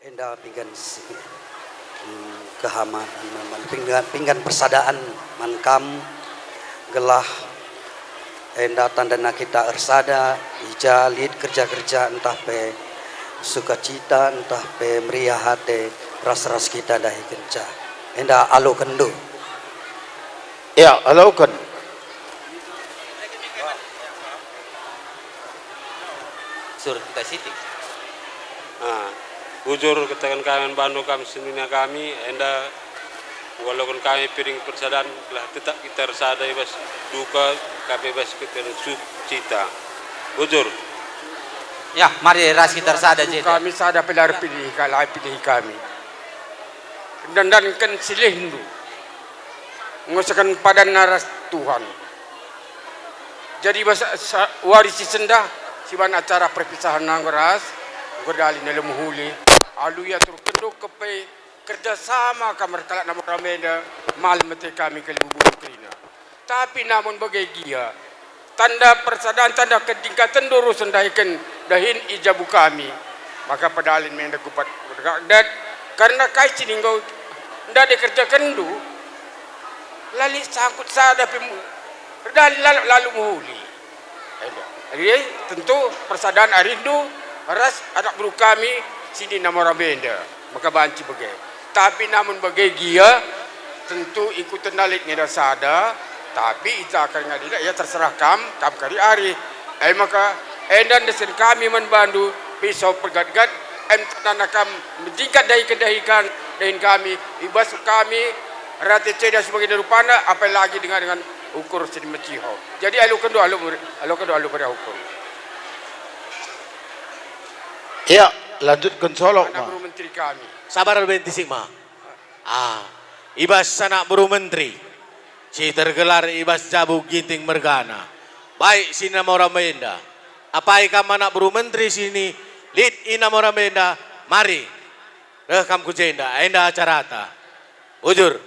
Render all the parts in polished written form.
Enda pinggan kehaman pinggan persadaan mankam gelah enda tandana kita ersada ija lid kerja-kerja entah pe sukacita entah pe meriah hati ras-ras kita dahi kenca enda alo kendo ya alo kan suruh kita siti. Bujur katakan kami bandu kami senina kami enda walaupun kami piring persadaan lah tetap kita resada bas duka kami bas kita cita bujur Ya, mari ras kita sada je. kami sada pilar pilih kami dan kan silindu ngusakan pada naras Tuhan jadi bahasa warisi sendah siban acara perpisahan nangras gordali dalam huli alu ya turkendo kepe kerjasama kamar kalak nama rameda mal mete kami ke bubur krina tapi namun bagai tanda persadaan tanda ketingkatan doro sendaikan dahin ijabu kami maka padalin menda kupat dan karena kai cininggo ndak dikerjakan du lali sangkut sada pimu padalin lalu muhuli jadi tentu persadaan arindu ras anak buru kami sini nama Rabenda maka banci bagai tapi namun bagai tentu ikut tendalik ngeda sada tapi ita akan ngadila ya terserah kam kari ari maka endan desen kami menbandu pisau pergat-gat tanah kam menjingkat dahi-kedahikan dahin kami ibas kami rati ceda sebagai darupana apalagi dengan ukur sini meciho jadi alu kendo alu pada hukum. Ya, lanjutkan solok, anak buru menteri kami. Sabar bentisik, Ma. Ibas anak buru menteri. Si tergelar ibas jabu ginting mergana. Baik sini nama Ramenda. Apa ikam anak buru menteri sini? Lid ina Ramenda. Mari. Rekam kujenda. Enda acarata. Bujur.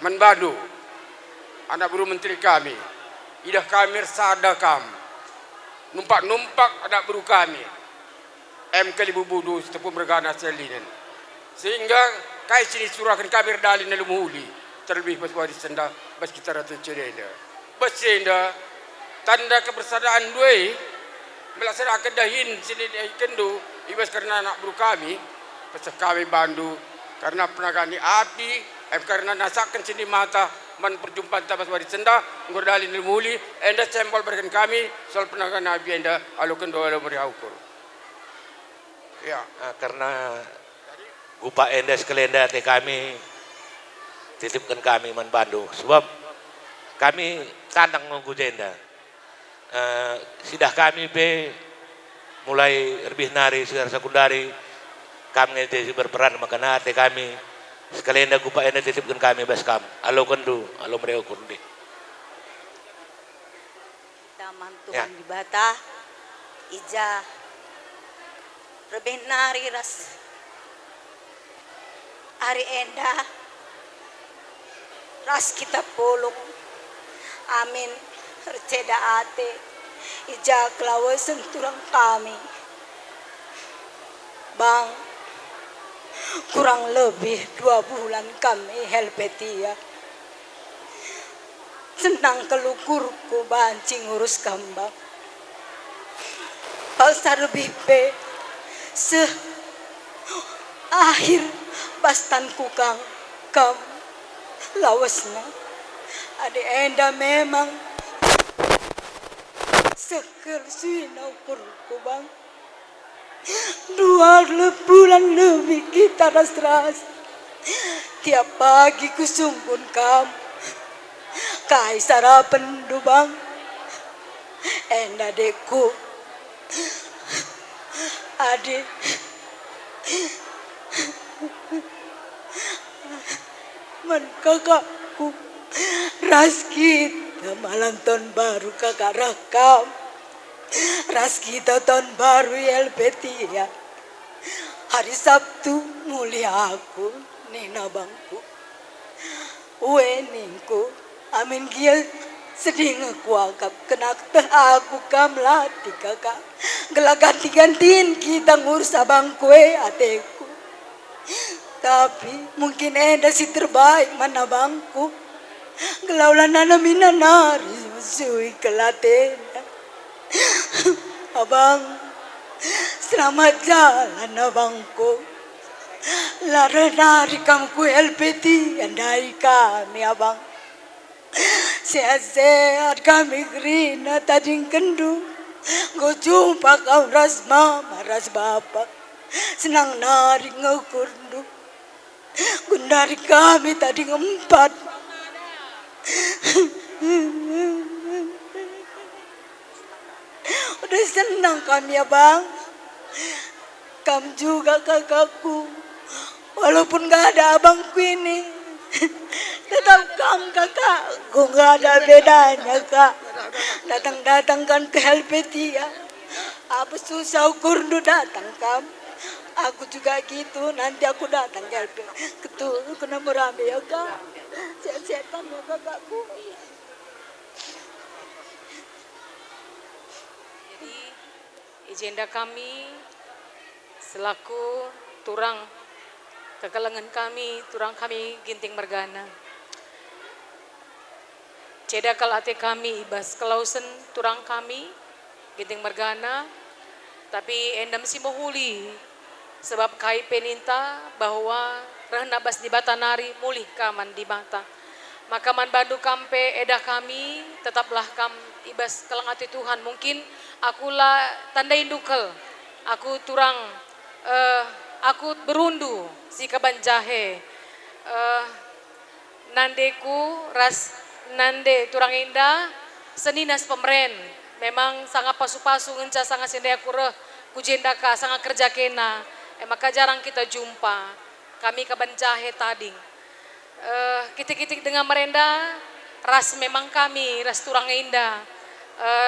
Menbadu. Anak buru menteri kami. Idah kami sada kam. Numpak anak buru kami kali bubudu setepun mergana selinen sehingga kai sini surahkan kami dalin dalam huli terlebih pas waris senda bas kita ratu cerenda bas senda tanda kebersadaan duai melaksanakan dahin sini kendo ibas karena anak buru kami pas kami bandu karena penagani api karena nasakan sini mata man perjumpaan tabas waris senda ngordalin dalam huli enda sembol berikan kami soal penagani nabi enda alukan doa meriah ukur ya Karena gupa endes kelenda te kami titipkan kami menbandu sebab kami tantang nunggu jenda sidah kami be mulai lebih nari secara sekundari kami ngejesi berperan makanya te kami sekalian gupa endes titipkan kami bas kam alo kendu alo mereka kundi kita mantuhan di bata ija lebih nari ras hari enda ras kita pulung amin terceda ate ija kelawa senturang kami bang kurang lebih 2 bulan kami helpetia senang kelukurku banci ngurus kambang pasar lebih pe akhir bastanku kam lawasna ade enda memang sekel sina ukurku bang 2 bulan lebih kita ras-ras tiap pagi kusumpun kam kai sarapan du bang enda deku adik man kakakku ras kita malam tahun baru kakak rekam ras kita tahun baru Elpetia hari Sabtu mulia aku nina bangku weningku amin kia sedih ngekuakap kenak teh aku kam latih kakak Gelah ganti-gantiin kita ngurus abang kue ateku. Tapi mungkin enda si terbaik mana bangku. Gelah ulah nana minanari sui kelatena. Abang, selamat jalan abangku. Lara-nari kamu ku LPT andai kami abang. Sehat-sehat kami gerina tading kendu. Go jumpa kau ras mama ras bapak. Senang nari ngukurdu. Gundari kami tadi empat. Udah senang kami ya bang. Kamu juga kakakku. Walaupun gak ada abangku ini. Tetap kamu kakakku, gak ada bedanya kak. Datang-datang kan ke Helvetia. Apa susah ukur datang kamu. Aku juga gitu, nanti aku datang ke Helvetia. Ketul, kena merame ya kak. Sehat-sehat kamu ya kakakku. Jadi agenda kami selaku turang kekelengan kami, turang kami Ginting Mergana. Ceda kalate kami ibas kelausen turang kami Ginting Mergana, tapi endam si mohuli sebab kai peninta bahwa rehna bas di batanari mulih kaman di bata. Maka man bandu kampe edah kami tetaplah kam ibas kelangati Tuhan. Mungkin akulah tanda indukel, aku turang aku berundu si kaban jahe nandeku ras nande turang indah seninas pemren memang sangat pasu-pasu ngenca sangat sendaya kureh kujendaka sangat kerja kena maka jarang kita jumpa kami kaban jahe tading kitik-kitik dengan merenda ras memang kami ras turang indah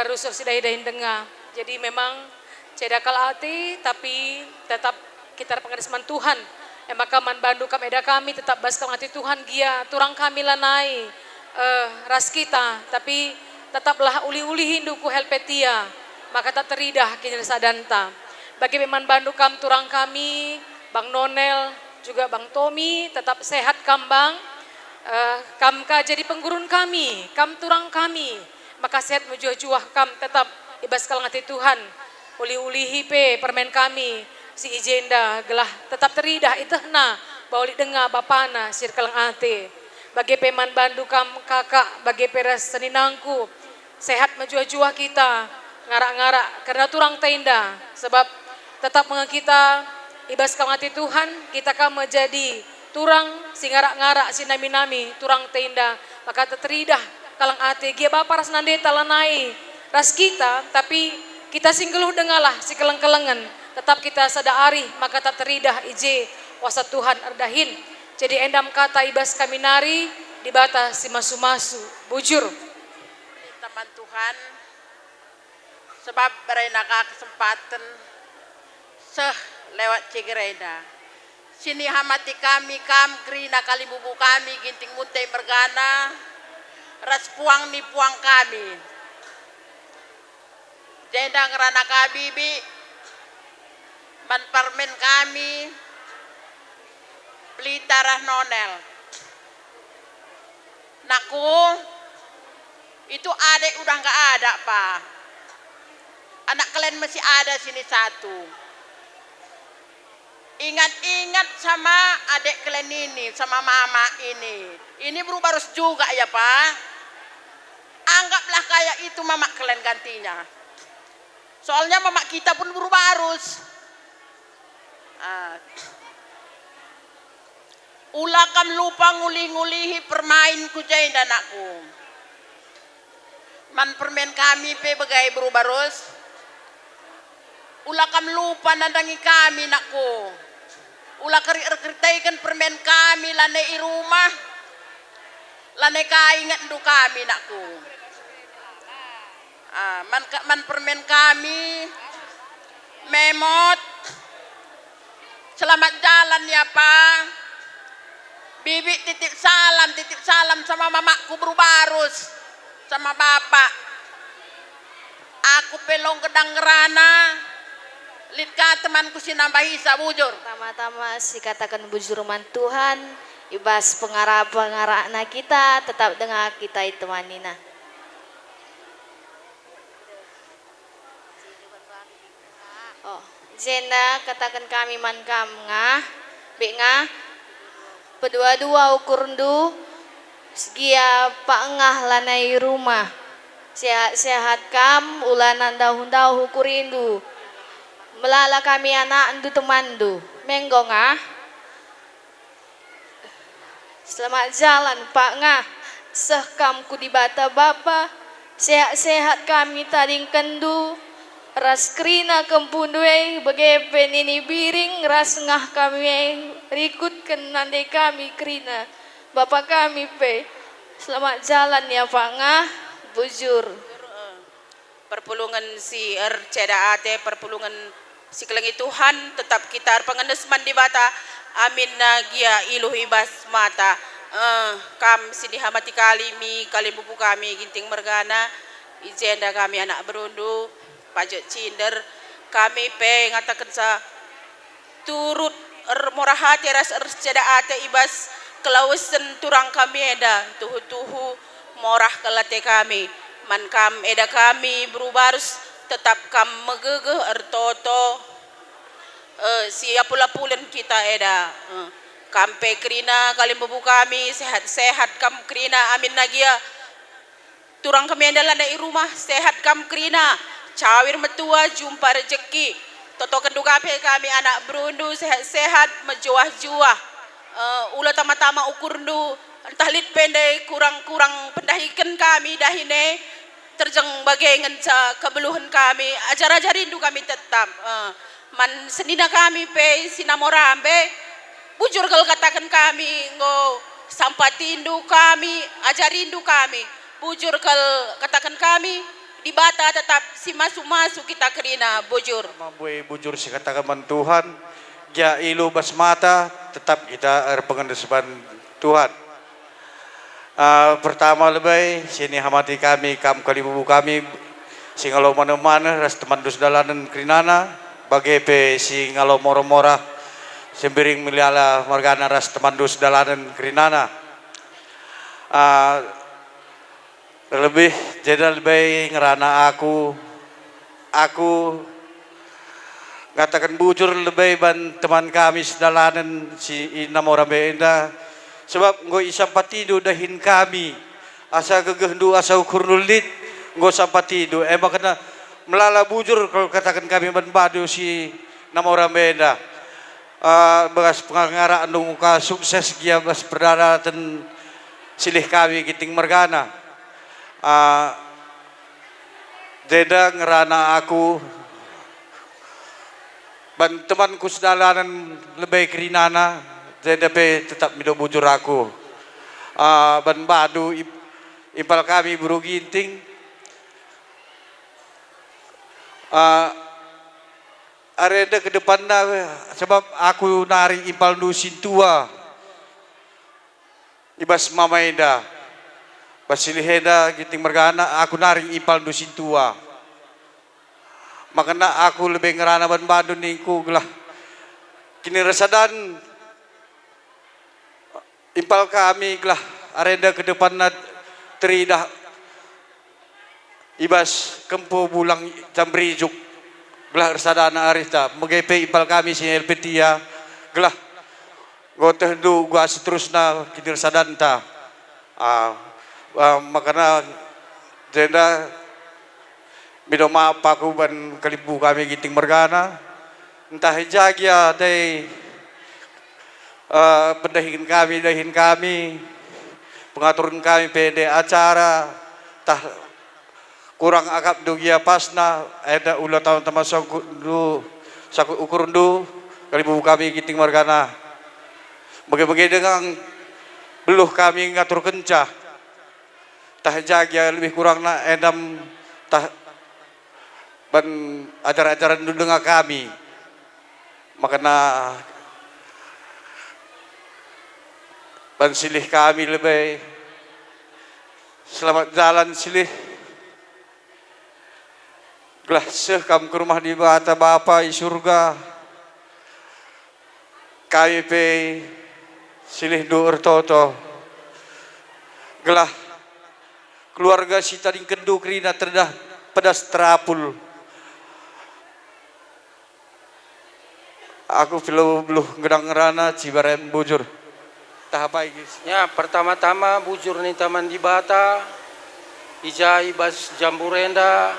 rusuh sidahidahin dengar jadi memang cedakal hati tapi tetap kita pengarisman Tuhan. Maka man bandu kam eda kami tetap baskal hati Tuhan gia turang kami lanai ras kita tapi tetaplah uli-uli hindu ku Helvetia maka tak teridah kini sadanta. Bagi man bandu kam turang kami Bang Nonel juga Bang Tommy tetap sehat kambang kam ka jadi penggurun kami kam turang kami maka sehat mujuah-juah kam tetap ibaskal hati Tuhan uli-uli hipe permen kami si agenda gelah tetap teridah itehna bauli dengar bapana sirkelang ate bagi peman bandu kam kakak bagi peras seninangku sehat menjuah-juah kita ngarak-ngarak karena turang tenda sebab tetap kita ibas kam ate Tuhan kita kam menjadi turang si ngarak-ngarak si nami-nami turang tenda maka teridah kalang ate gia bapa ras nande talanai ras kita tapi kita singgeluh dengalah si keleng-kelengan tetap kita sadari maka tak teridah ije wasa Tuhan erdahin jadi endam kata ibas kami nari di bata si masu-masu bujur teman Tuhan sebab berenaka kesempatan seh lewat cigereda sini hamati kami kam krina kali bubu kami Ginting Muntai Mergana ras puang mi puang kami jenda ngerana kabibi ban permen kami Blitarah Nonel naku itu adek udah nggak ada pak anak kalian masih ada sini satu ingat-ingat sama adek kalian ini sama mama ini berubah harus juga ya pak anggaplah kayak itu mama kalian gantinya soalnya mama kita pun berubah harus ulah kam lupa ngulih-ngulihi permain ku jain anakku man permen kami pe bagai berubah terus ulah kam lupa nandangi kami nakku ulah keritaikan permen kami lane i rumah lane kaingat du kami nakku man permen kami memot selamat jalan ya Pak. Bibi titip salam sama mamaku berubarus sama bapak. Aku pelong kedang ngerana Litka temanku sinambahi sa bujur. Pertama-tama si katakan bujur man Tuhan, ibas pengarah-pengarah na kita, tetap dengar kita itu manina. Oh, jenda katakan kami man kam ngah, be ngah, pedua-dua ukurundu, segia pak ngah lanai rumah, sehat-sehat kam, ulanan daun-daun ukurindu, melala kami anak andu temandu, menggong ah, selamat jalan pak ngah, sehkam ku di bata bapa, sehat-sehat kami tading kendu, ras krina kempundue begepen ini biring ras ngah kami rikut kenande kami krina bapak kami pe selamat jalan ya pak ngah bujur Perpulungan si ceda ate perpulungan si kelengi Tuhan tetap kita pengenesman di bata amin nagia iluh ibas mata kam sini hamati kalimi kalimupu kami ginting mergana ijenda kami anak berundu pajak cinder kami pe ngatakan sa turut murah hati ras ceda ate ibas kelausen turang kami eda tuhu-tuhu morah kelate kami man kam eda kami berubarus tetap kam megege ertoto siapula pulen kita eda kampe krina kalim bebu kami sehat-sehat kam krina amin nagia turang kami eda landai rumah sehat kam krina cawir metua jumpa rezeki toto kendu kape kami anak berundu sehat-sehat menjuah-juah ula tama-tama ukurdu entah lit pendek kurang-kurang pendahikan kami dahine terjeng bagai ngenca kebeluhan kami ajar-ajarindu kami tetap man senina kami pe sinamorambe bujur kalau katakan kami ngo sampatindu kami ajarindu kami bujur kalau katakan kami di bata tetap si masuk-masuk kita kerina bujur. Mampu bujur si katakan Tuhan, ja ilu bas mata tetap kita pengendesban Tuhan. Pertama lebih sini hamati kami kam kalibubu kami singalo mana-mana ras teman dus dalanan kerinana bagi pe singalo moro-mora sembiring miliala margana ras teman dus dalanan kerinana. Lebih jadi lebih ngerana aku ngatakan bujur lebih ban teman kami sedalanan si Inamora Benda sebab ngo isam patido dahin kami asa gegehndu asa ukur nulit ngo sampatido makanya melala bujur kalau katakan kami ban badu si Namora Benda bekas pengarah anu muka sukses dia bas perdana dan silih kami giting mergana Jeda ngerana aku ban temanku sedalanan lebih kerinana jeda pe tetap mido bujur aku ban badu impal kami buru ginting areda ke depan sebab aku nari impal nusin tua ibas mamaida Basiliheda giting mergana aku nari ipal dusin tua makanya aku lebih ngerana ban badun niku gelah kini resadan impal kami gelah arenda ke depan teridah ibas kempo bulang jambrijuk gelah resadana arista megepe impal kami si elpetia gelah gotehdu gua seterusna kini resadan ta makanya jenda mido mapaku ban kalibu kami giting mergana entah jagia dari dahin kami pengaturan kami pede acara tah kurang akap dugia pasna ada ulah tahun termasuk du sakut ukurundu kalibu kami giting mergana bagi-bagi dengan beluh kami ngatur kencah tah jaga lebih kurang na edam tah ban ajaran-ajaran dengar kami makanya ban silih kami lebih selamat jalan silih Gelah seh kam ke rumah di bata Bapa di surga. Kami pe silih dur toto. Gelah keluarga si tading kendu kerina terdah pedas terapul. Aku pilu beluh gedang ngerana cibarem bujur. Tahapai guys. Ya, pertama-tama bujur ni taman di bata. Ijai bas jamburenda.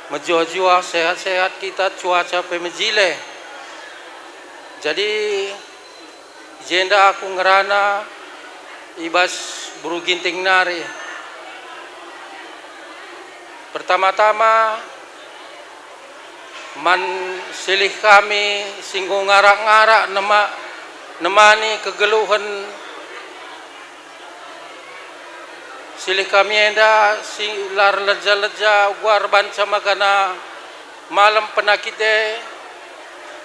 Menjua-jua sehat-sehat kita cuaca pemejile. Jadi jenda aku ngerana ibas buru ginting nari. Pertama-tama man silih kami singgung ngarak-ngarak nemani kegeluhan silih kami enda silar leja-leja guar banca magana malam penakite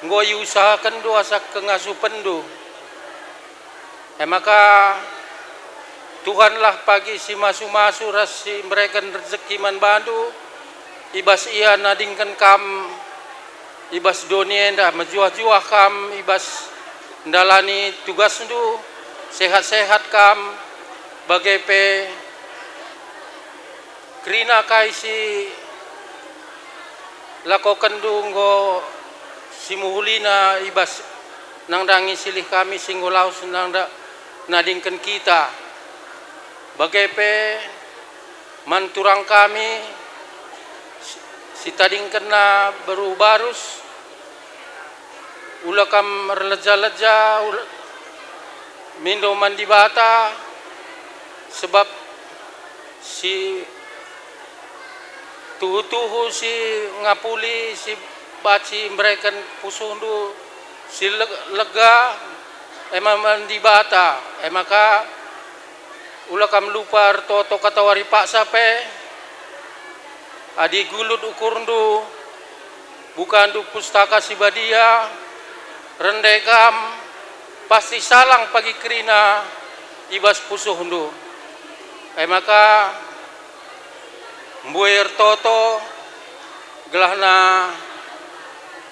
ngoy usahakan do asak kengasu pendu. Maka Tuhanlah pagi si masu-masu ras si mereka rezeki man bandu ibas ia nadingkan kam ibas dunia enda menjuah-juah kam ibas ndalani tugas ndu sehat-sehat kam bagai pe krina kaisi lakokan dunggo simuhulina ibas nang dangi silih kami singgolaus nang nadingkan kita bagai pe manturang kami si tading kena baru-barus ulakam releja-leja mindo mandi bata sebab si tuhu-tuhu si ngapuli si baci mereka pusundu si lega emang mandi bata maka ulakam lupa toto katawari pak sape adi gulut ukurndu bukan du pustaka si badia rendekam pasti salang pagi kerina ibas pusuhndu maka mbuir toto gelahna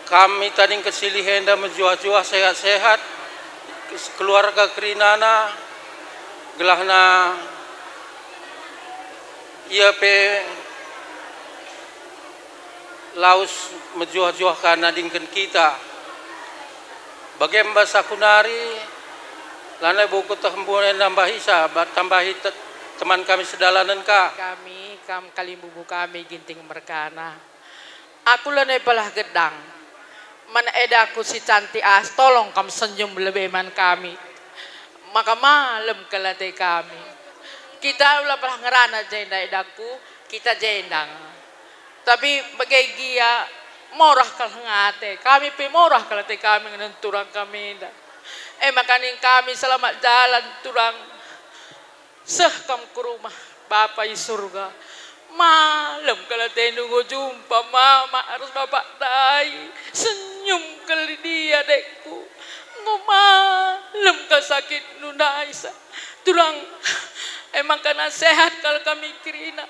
kami tading kesilihenda menjuah-juah sehat-sehat keluarga kerinana gelahna ia pe laus menjuah-juah karena dingken kita bagaimana sakunari lana buku tahembunan nambahi sahabat tambahi teman kami sedalanan ka Kami kalimbubu kami ginting merkana. Aku lanai belah gedang. Man edaku si cantik as tolong kam senyum lebih man kami. Maka malam kelate kami. Kita ulah belah ngerana jenda edaku, kita jendang. Tapi bagai gia morah kalengate. Kami pi morah kelate kami dengan turang kami dah. Makanin kami selamat jalan turang seh kam ke rumah Bapa di surga. Malam kalau nunggu jumpa mama harus bapak dai senyum kali dia adekku. Malam kau sakit nunaisa turang emang karena sehat kalau kami kirina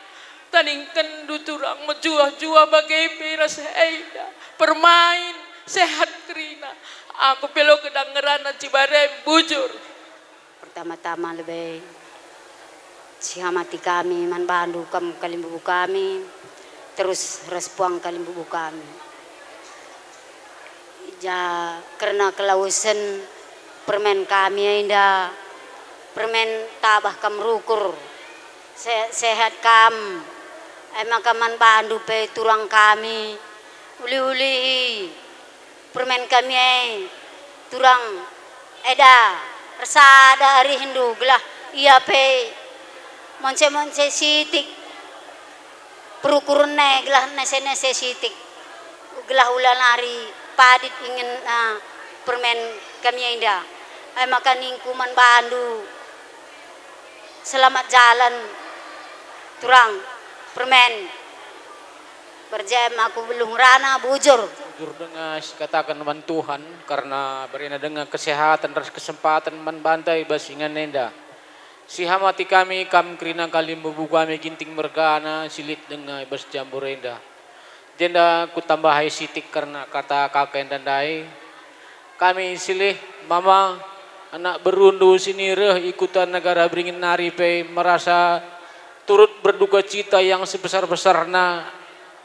taningkan du turang menjuah-juah bagai peras eida permain sehat kirina aku pelo kedengeran Cibarem bujur. Pertama-tama lebih sihamati kami man bandu kam kalimbubu kami terus respuang kalimbubu kami ja karena kelausan permen kami indah permen tabah kam rukur sehat kam emang kaman bandu pe turang kami uli-uli permen kami turang eda resada hari Hindu gelah iya pe monce sitik perukurun gelah nese sitik gelah ulan hari padit ingin permen kami indah maka ningkuman bandu selamat jalan turang permen berjem aku belum rana bujur dengan katakan man Tuhan karena berina dengan kesehatan dan kesempatan man bantai basingan nenda si hamati kami kam krina kalimbubu kami ginting mergana silit dengan bas jamburenda jenda ku tambahai sitik karena kata kakek dan dai. Kami silih mama anak berundu sini ikutan negara beringin nari pe merasa turut berduka cita yang sebesar-besarnya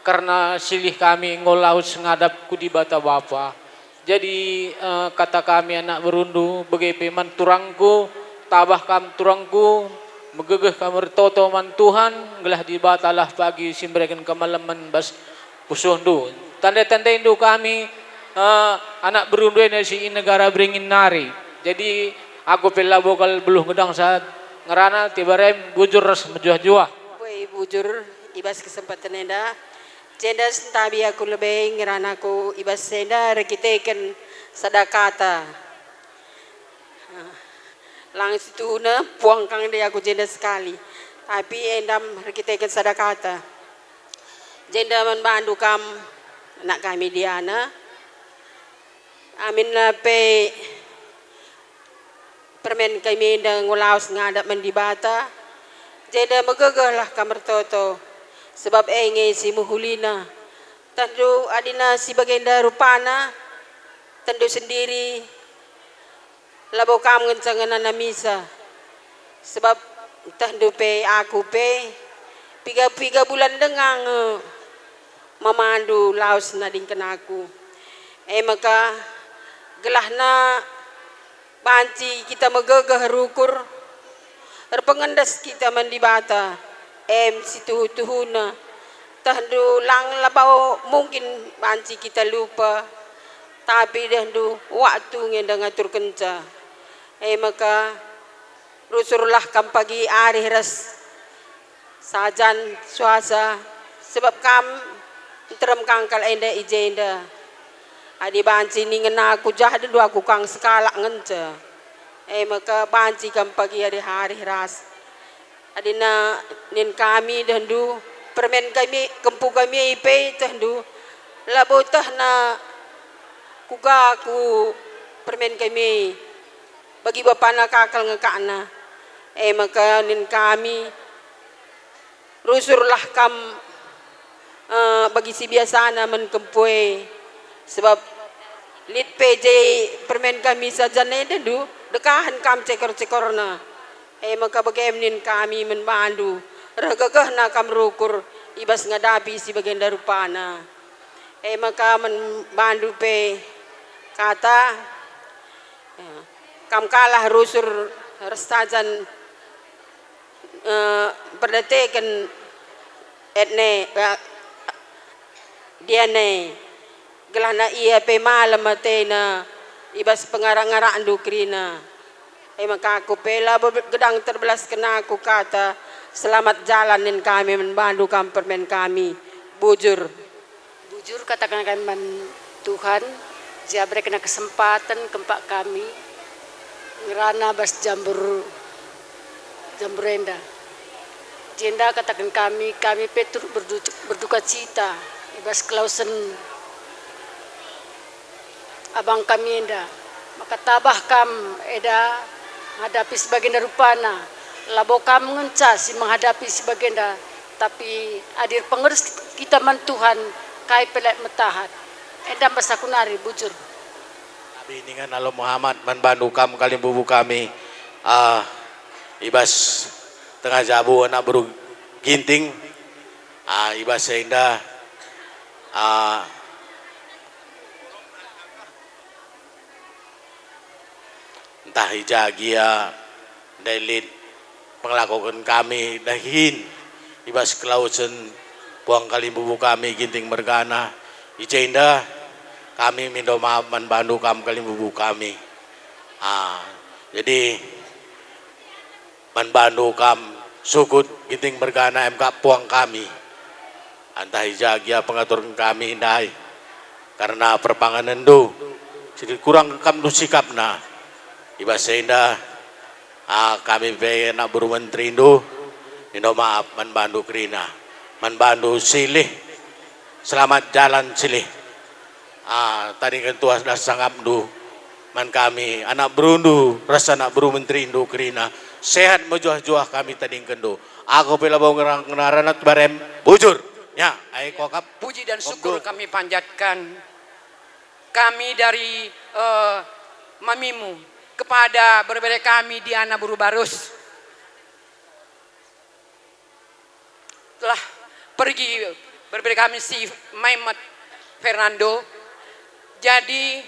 karena silih kami ngolaus ngadap ku di bata bapa. Jadi kata kami anak berundu begitu man turangku tabah kam turangku megegeh kamar toto man Tuhan gelah di batalah pagi simbrekan kemalaman bas pusundu. Tanda-tanda indu kami anak berundu ini si negara beringin nari. Jadi aku pela bokal beluh gedang saat ngerana tibarem bujur ras menjuah-juah. Boy bujur ibas kesempatan enda. Jenda tabi aku lebih ngerana aku ibas senda rekiteken sadakata. Langsung itu puang kang dia aku jenda sekali. Tapi endam rekiteken sadakata. Jenda membantu kam anak kami Diana. Amin pe permen kami dan ngulaus ngadap mendibata. Jeda megegah lah kamar toto. Sebab enge si muhulina. Tentu adina si bagenda rupana. Tentu sendiri. Labo kam ngencangan misa. Sebab tentu pe aku pe. Piga bulan dengang memandu laos nadingkan aku. Maka gelahna banci kita megegah rukur erpengendas kita mendibata situ-tuhuna tahdu lang labau mungkin banci kita lupa tapi dahdu waktu ngendang ngatur kenca maka rusurlah kam pagi ari ras sajan suasa sebab kam terem kangkal enda ijenda adi banci ni ngena aku jahat dua aku kang sekalak ngenca maka banci kam pagi hari ras adina nin kami dandu permen kami kempu kami ipe dandu labo tahna kuga ku permen kami bagi bapana kakal ngekana maka nin kami rusurlah kam bagi si biasana men kempue sebab lit PJ permen kami saja dandu dekahan kam cekor-cekorna maka bagaimana kami membantu regagahna kam rukur ibas ngadapi si bagenda rupana maka membantu pe kata kam kalah rusur restajan perdetekan etne diane gelana iya pe malam matena ibas pengarang-arang dukrina maka aku pela gedang terbelas kena aku kata selamat jalanin kami membantu kampermen kami bujur katakan kami Tuhan jabri kena kesempatan kempak kami ngerana bas jambur enda jenda katakan kami petur berduka cita ibas klausen abang kami enda maka tabah kam eda menghadapi sebagian rupana labo kam ngenca si menghadapi sebagian tapi adir pengerus kita man Tuhan kai pelek metahat eda masakunari bujur Nabi ningan alo Muhammad man bandu kam kalim bubu kami ibas tengah jabu anak buru ginting ibas seindah entah hijagia dalit penglakukan kami dahin ibas kelausan buang kali bubu kami ginting mergana ijenda kami minta maaf membantu kam kali bubu kami jadi membantu kam sukut ginting mergana MK puang kami entah hijagia pengatur kami indai karena perpanganan do jadi kurang kam nu sikapna ibas seindah kami pe nak buru menteri Indo maaf membantu krina membantu silih selamat jalan silih tadi ketua sudah sangat du man kami anak berundu rasa anak buru menteri Indo krina sehat mejuah-juah kami tadi kendo aku pela bau ngeranat barem bujur ya ai kokap puji dan syukur kami panjatkan. Kami dari Mamimu kepada berbeda kami Diana Burubarus telah pergi berbeda kami si Maimat Fernando. Jadi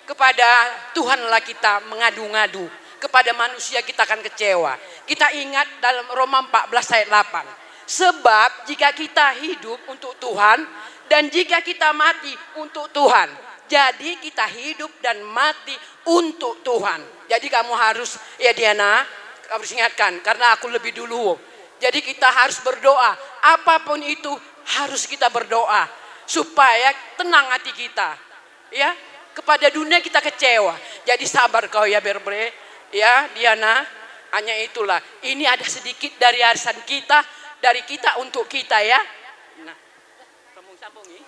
kepada Tuhanlah kita mengadu-ngadu, kepada manusia kita akan kecewa. Kita ingat dalam Roma 14 ayat 8. Sebab jika kita hidup untuk Tuhan dan jika kita mati untuk Tuhan. Jadi kita hidup dan mati untuk Tuhan. Jadi kamu harus, ya Diana, harus ingatkan karena aku lebih dulu. Jadi kita harus berdoa. Apapun itu harus kita berdoa supaya tenang hati kita. Ya, kepada dunia kita kecewa. Jadi sabar kau ya Berbre, ya Diana. Hanya itulah. Ini ada sedikit dari arisan kita, dari kita untuk kita ya. Nah, sambung-sambung ini.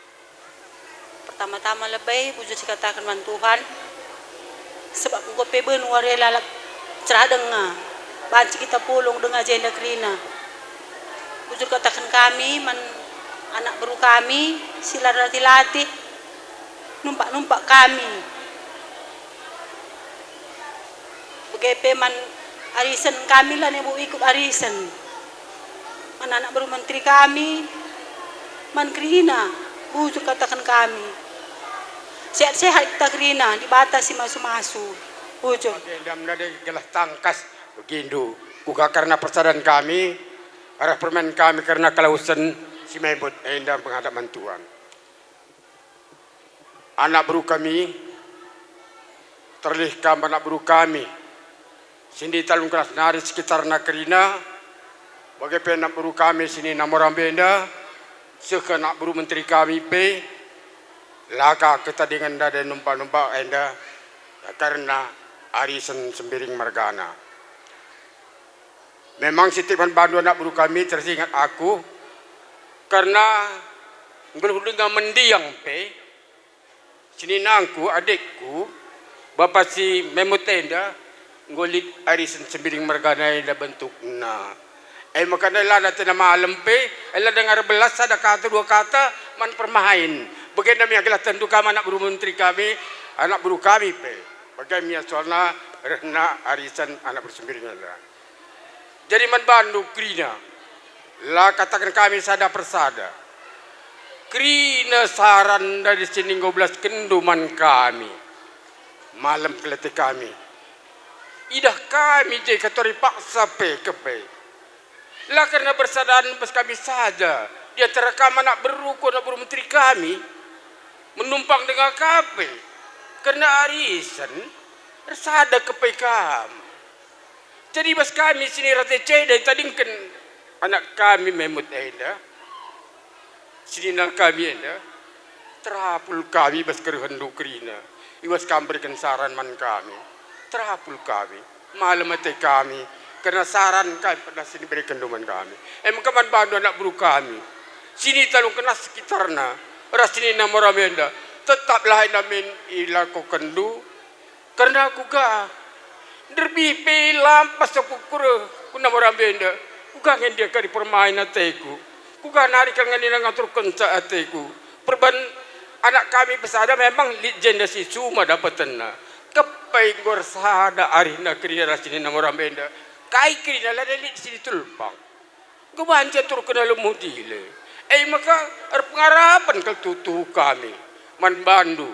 Pertama-tama lebay bujur katakan man Tuhan sebab ko peben warela cerah denga banci kita pulung dengan jenda krina bujur katakan kami man anak baru kami sila latih numpak kami begepe man arisan kami lah ibu ikut arisan man anak baru menteri kami man krina bujur katakan kami sehat-sehat kita kerina dibatasi masuk-masuk bujur dan menjadi gelah tangkas begindu bukan karena persadaran kami arah permen kami karena kalausan si Maimut endam penghadapan Tuhan anak baru kami terlihkam anak baru kami sini talung kelas nari sekitar nakerina bagi anak baru kami sini namoram benda sekenak baru menteri kami laka kita dengan dada numpak-numpak enda karena arisan sembiring margana. Memang sitipan bandu anak baru kami teringat aku karena dengan mendiang sini nangku adikku bapak si memutenda ngolit arisan sembiring margana enda bentukna. Makanya lana tina malam ela dengar belas ada kata dua kata man permain. Bagaimana yang kelah tentu kami anak baru menteri kami, anak baru kami bagaimana soalnya rena arisan anak bersembiringan. Jadi man bandu krina, lah katakan kami sada persada. Krina saran dari sini 12 kenduman kami, malam kelete kami. Idah kami je katori paksa kepe. Lah karena bersadaan pas kami saja, dia terekam anak berukun anak baru menteri kami. Menumpang dengan kape karena arisan resada kepekam. Jadi bas kami sini rata cedai tadingkan anak kami memut enda sini nak kami enda terapul kami bas kerhendu kerina iwas kami berikan saran man kami terapul kami malam mati kami karena saran kami pada sini berikan doman kami kaman bandu anak buru kami sini talung kena sekitarna rasini namora benda tetaplah namin ilako kendu karena aku ga derbi pelampas aku kura kuna namora benda uga ngendia ka di permain ateku uga nari kan ngani ngatur kenca ateku perban anak kami pesada memang jenda si cuma dapatenna kepai gor sada arina kriya rasini namora benda kai kriya la dali sini tulpang gubanja tur kana lumudile maka pengarapan ke tutu kami man bandu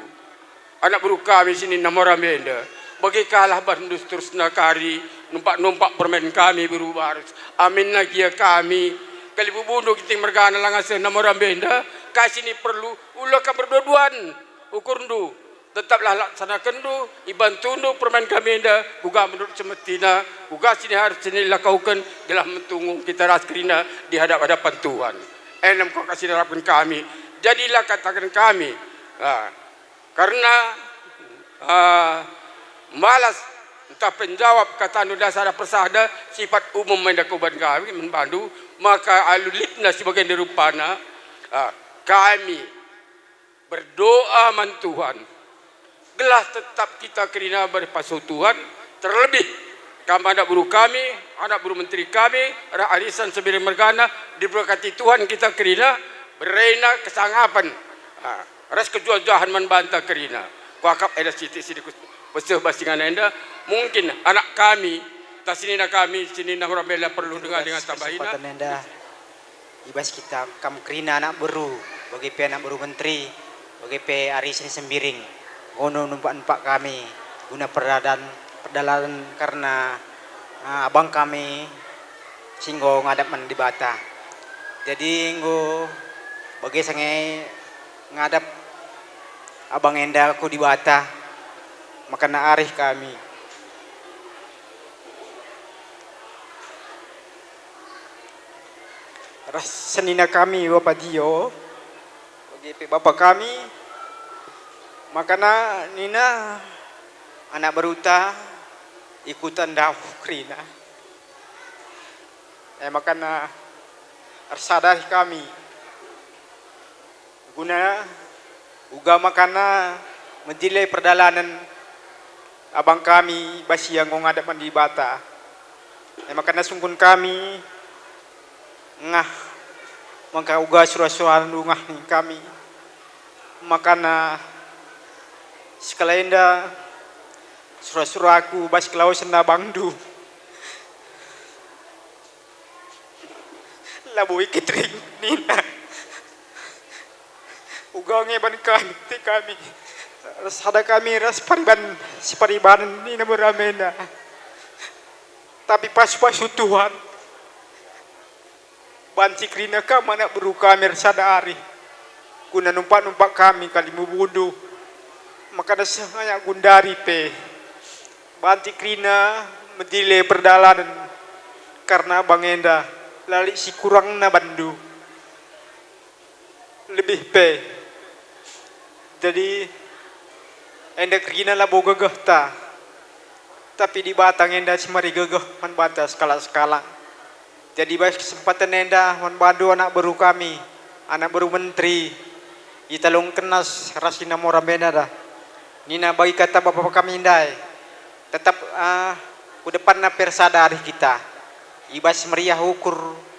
anak baru kami sini namora benda bagi kalah bandu terus nakari numpak permen kami berubah amin lagi ya kami kali bubunuh kita mergana langas namora benda kasih ini perlu ulah ka berdua-duan ukur ndu tetaplah laksanakan ndu ibantundu permen kami enda buka menurut semetina buka sini harus sini lakaukan gelah mentungung kita raskrina di hadapan Tuhan enam kau kasih harapan kami jadilah katakan kami karena malas entah penjawab kata anu dasar persada sifat umum mendakuban kami membantu maka alulitna sebagai derupana kami berdoa man Tuhan gelah tetap kita kerina berpasu Tuhan terlebih kami anak buruh kami, anak buruh menteri kami, arisan sembiring mergana diberkati Tuhan kita kerina berena kesangapan ras kejuajahan man banta kerina kuakap ada siti-siti besar basingan enda mungkin anak kami tasinina kami sinina Huramela perlu dengan tambahina kesempatan enda ibas kita kam kerina anak baru bagi pe anak baru menteri bagi pe arisin sembiring ngono numpak kami guna perdalanan karena abang kami singgo ngadap man di Bata jadi nggo bagi sange ngadap abang enda ku di Bata makana arih kami ras senina kami Bapak Dio bagi bapak kami makana nina anak beruta ikutan daw krina makana arsadar kami guna uga makana menjilai perdalanan abang kami basi yang ngadap di Bata makana sungkun kami ngah maka uga surah-surah ngah nih kami makana sekalenda surah-surah aku bas kelau senda bangdu labu ikitring nina uga ngeban kami ras ada kami ras pariban nina beramena tapi pas Tuhan banci krina ka mana beru kami sadari guna numpak kami kali mubudu maka sahaya gundari pe banci krina medile perdalanan karena Bang Enda lali si kurang na bandu lebih pe jadi enda krina labo gagah ta tapi di Batang enda semari gagah man bata skala jadi baik kesempatan enda man badu anak baru kami anak baru menteri italong kenas rasina moramena dah nina bagi kata bapak kami indai tetap ku depan na persada hari kita ibas meriah ukur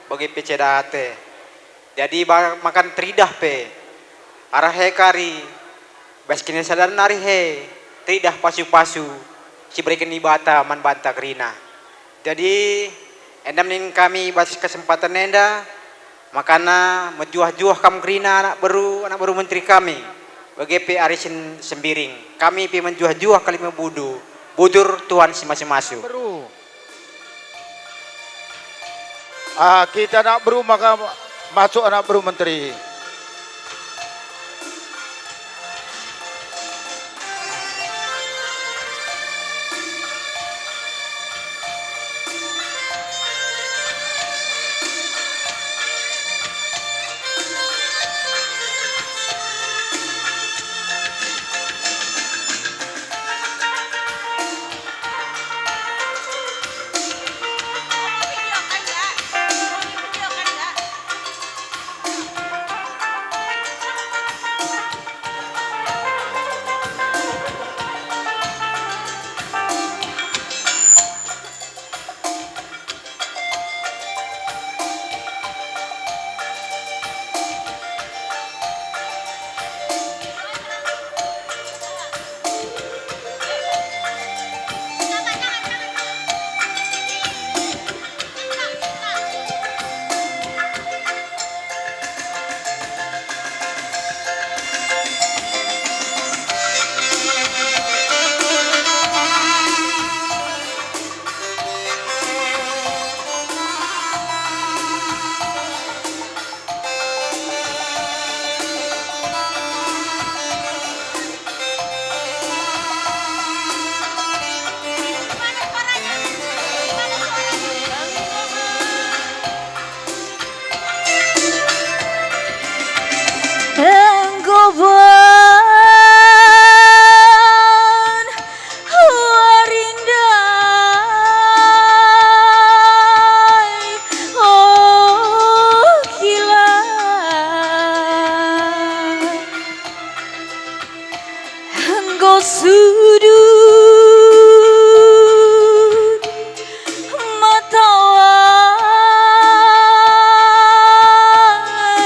bagi pecedate jadi makan teridah pe arah kari bas kini sadar nari he teridah pasu-pasu si berikan ibata man banta kerina jadi endam nin kami bas kesempatan enda makana menjuah-juah kam kerina anak baru menteri kami bagi pe arisin sembiring kami pe menjuah-juah kali budur Tuhan si masing-masing kita nak baru maka masuk anak baru menteri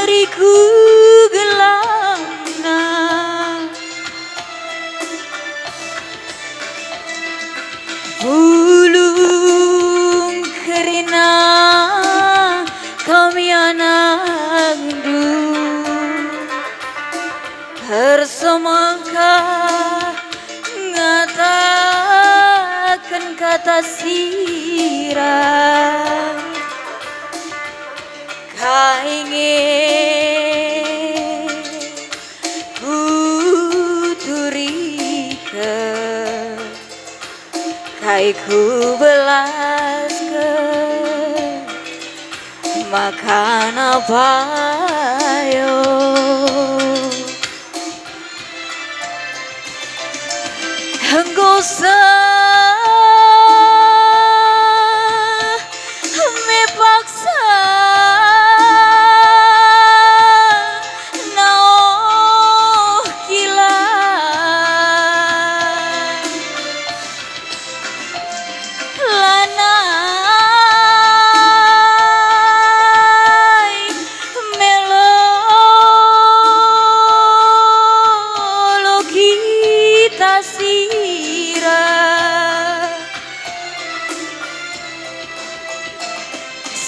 matahariku Bersemakah ngatakan kata sirah, kaingin kuturike, kai ku belaskan makan apa yo. Engkau mepaksa nao kila lanai melolo kita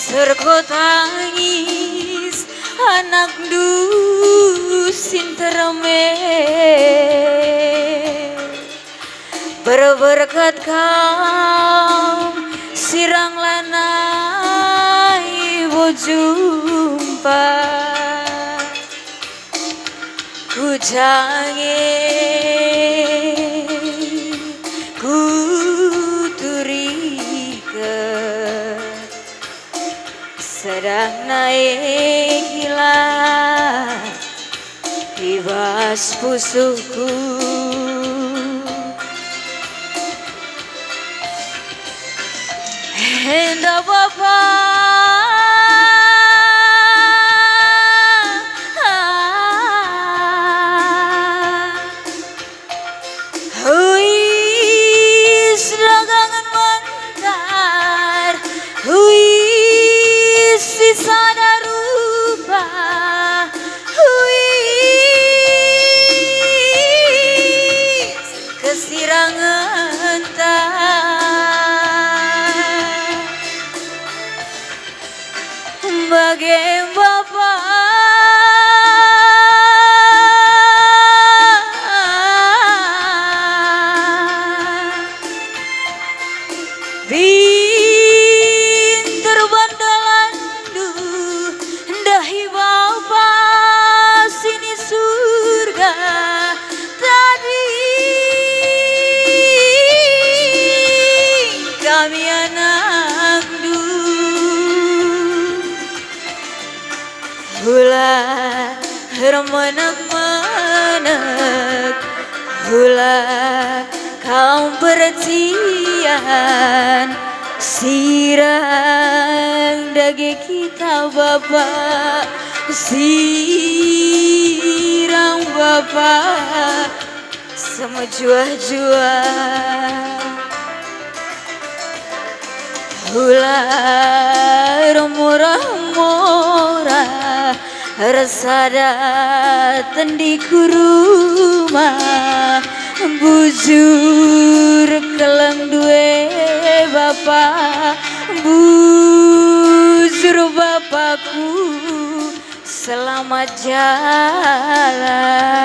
serkotangis anak dusin terame, berberkat kau sirang lanai bojumpa, ku jange ku turike sedang naik gila ibas pusuku. Hendak Bapa huis dagangan mentar, huis sisada rupa, huis kesirangan bagai Bapa pinter bandalandu dahi Bapa sini surga tadi kami anak hula hermenek-menek, hula kaum percian sirang dage kita Bapa, sirang Bapa sama jua-jua hula murah-murah resada tendi kuruma bujur keleng duwe Bapa, bujur Bapakku selamat jalan.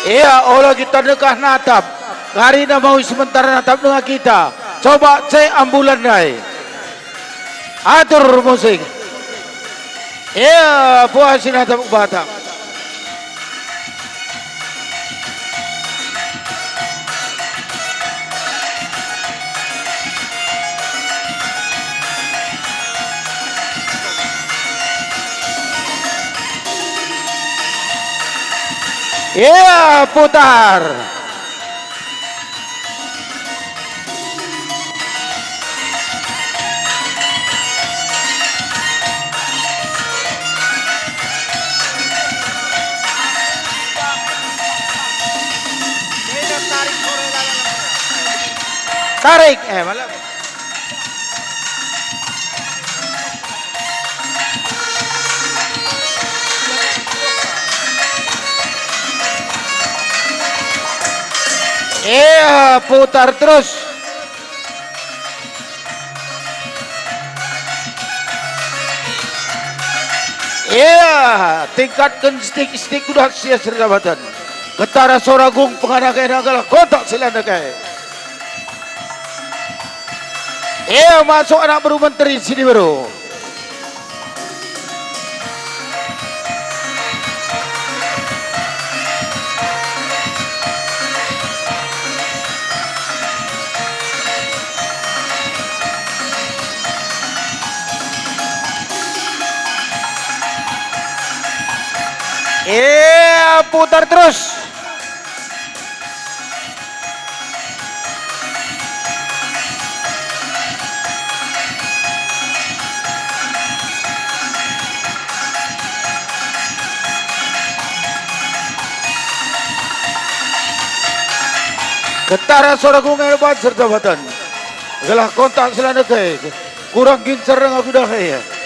Iya, olah kita dekah natap. Hari na mau sementara natap dengan kita. Coba cek ambulan naik. Atur musik. Iya, puasin natap Batak. Iya, putar. Tarik, malah. Iya, putar terus. Iya, tingkatkan stik udah sia serjabatan. Ketara soragung penganakai nagalah kotak silandakai. Iya, masuk anak baru menteri sini baru. Iya, putar terus. Ketara soragung hebat serta batan. Gelah kontak selana kai. Kurang gincar dengan aku dah kai.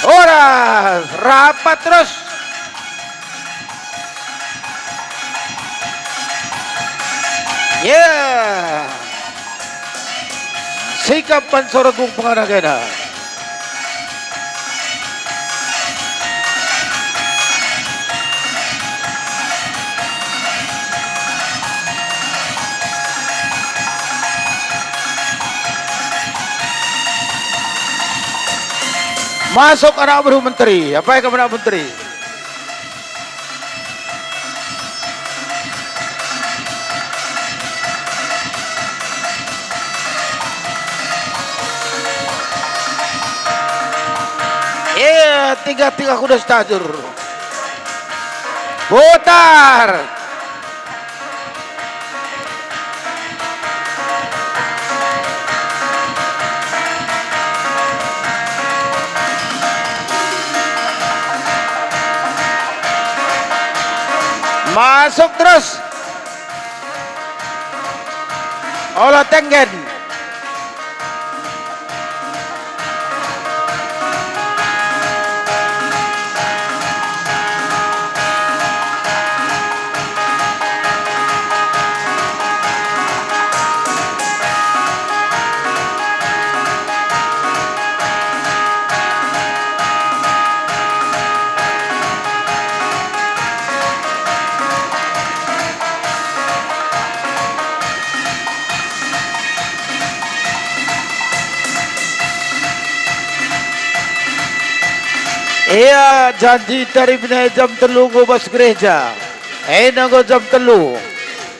Ora, rapat terus. Yeah. Sikapan soragung pengaragana. Masuk anak baru menteri. Apa yang anak menteri? Iya, tiga kuda stadur. Putar. Masuk terus. Olah tenggen. Iya, janji dari binai jam telu ngobas gereja. Nanggo jam telu.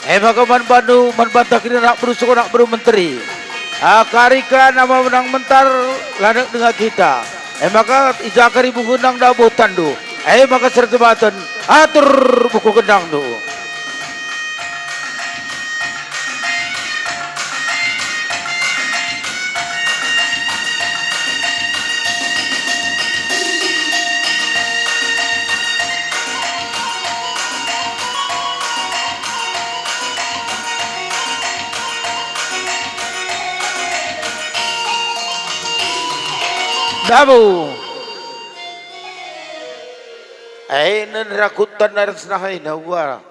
Maka man Bandung membantah kini nak berusuk nak beru menteri. Karika nama menang mentar lanak dengan kita. Maka ijakari buku gendang dah botan do. Maka serjebatan atur buku gendang do. Sabu. Ainan rakutan narsnahay nawa.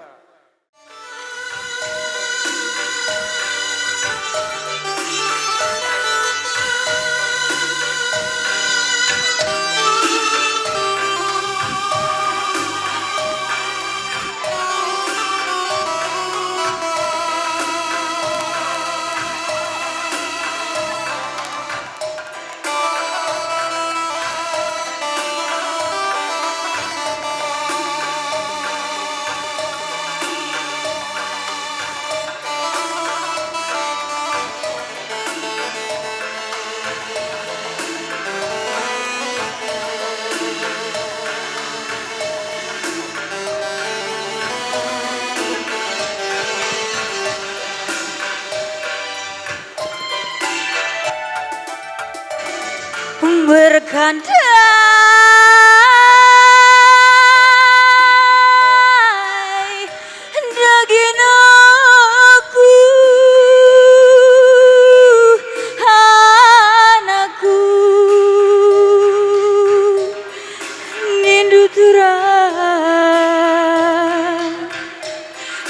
Berkandai daging aku, anakku, nindu turang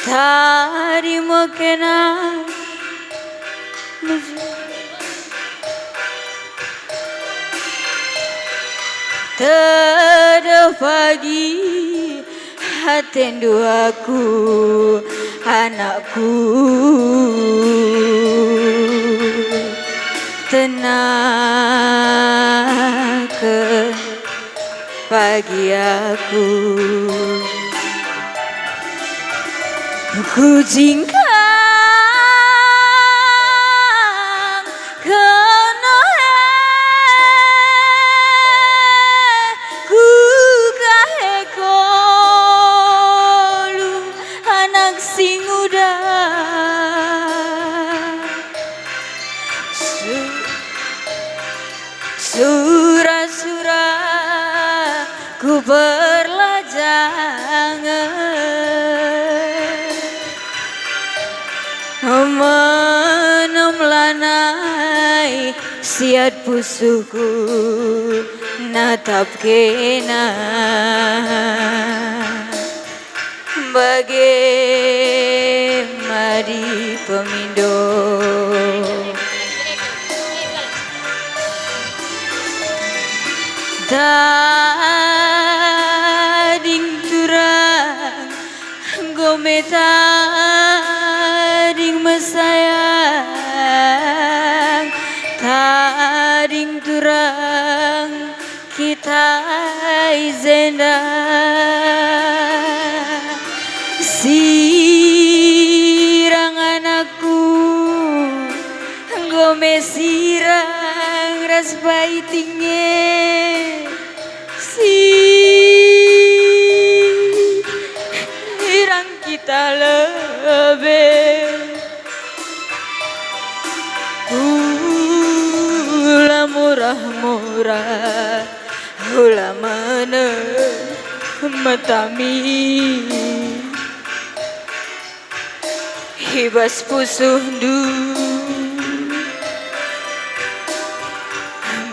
tadi mokena Tada pagi hatendu aku, anakku, tenangkan pagi aku, ku jingkang surah-surah ku berlajangan menem lanai siat pusuku natap kena bagaimana di pemindo tading turang gometading mesayang tading turang kita izenda sirang anakku gome sirang ras baitingnya sirang kita lebih hula murah-murah hula mana matami hibas pusuh du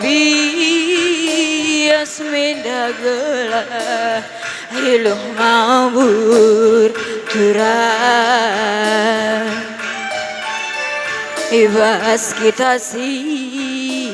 bias mendagelah hiluh mabur turang ibas kita sirang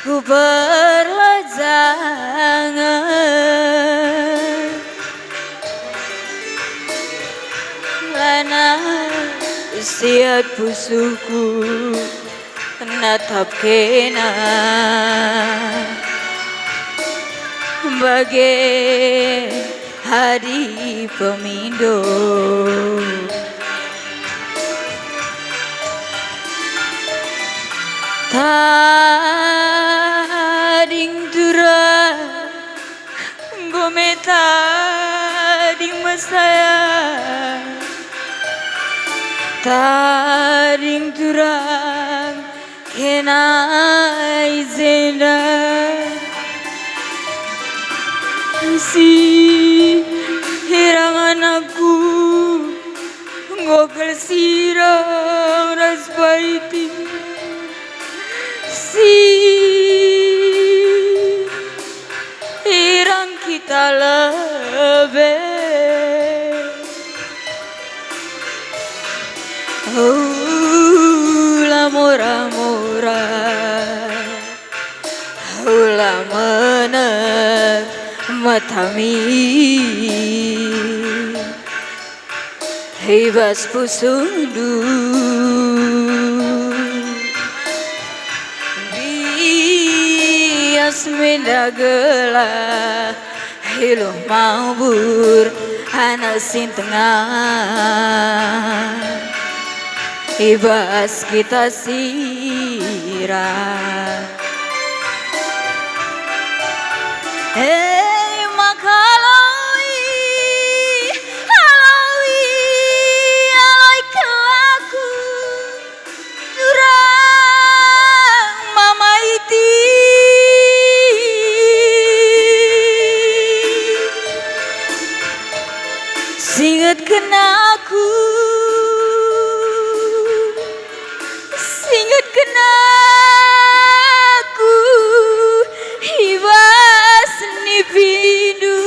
ku berlajangan lana siat pusuku natap kena bagai hari pemindo tading dura gometa ding masaya tading durang kenai zenda si hirangan aku ngogel sirang raspaiti si hirang kita lebih hula mora-mora hula mener matami hibas pusundu bias mendagela hiluh mabur anak sin tengah ibas kita sirah hey makaloi haloi aloi kelaku jurang mama iti singet kenaku singet kenaku hibas nipidu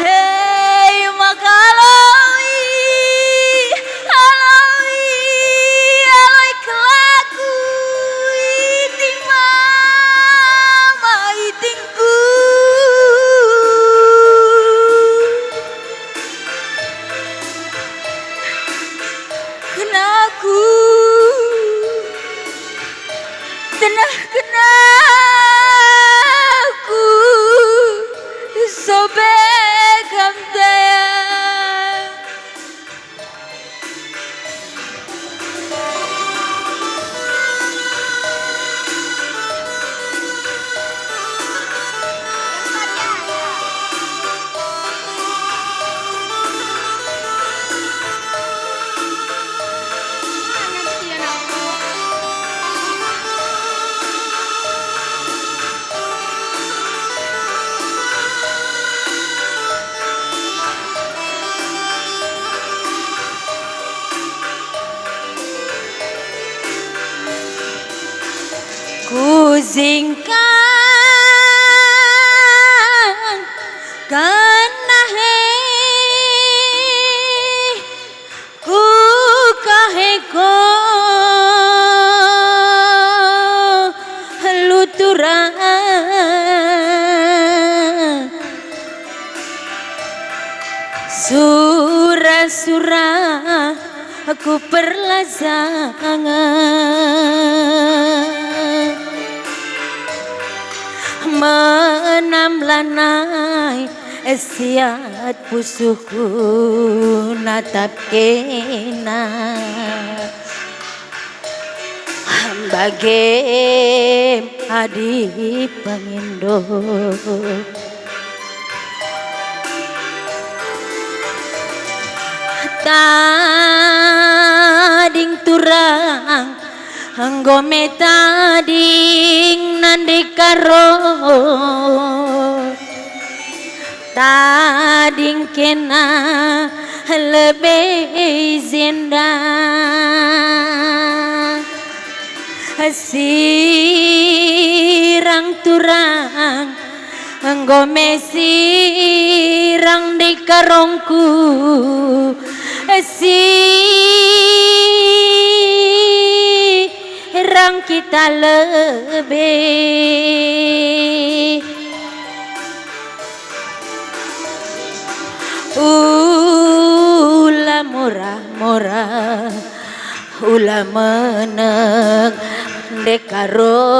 hey makaloi aloi aloi kelaku iting mama itingku kenaku tenah kenaku sobek kamdaya ku zingkan kana he ku kahe ko luturan surah-surah aku perlajangan menam lanai siat pusuhku natap kena bagai adi pengindo tading turang Anggome tading nandikaro tading kena lebih zinda sirang turang anggome sirang di karongku sayang kita lebih. Ulah murah-murah, ulah meneng dekaro.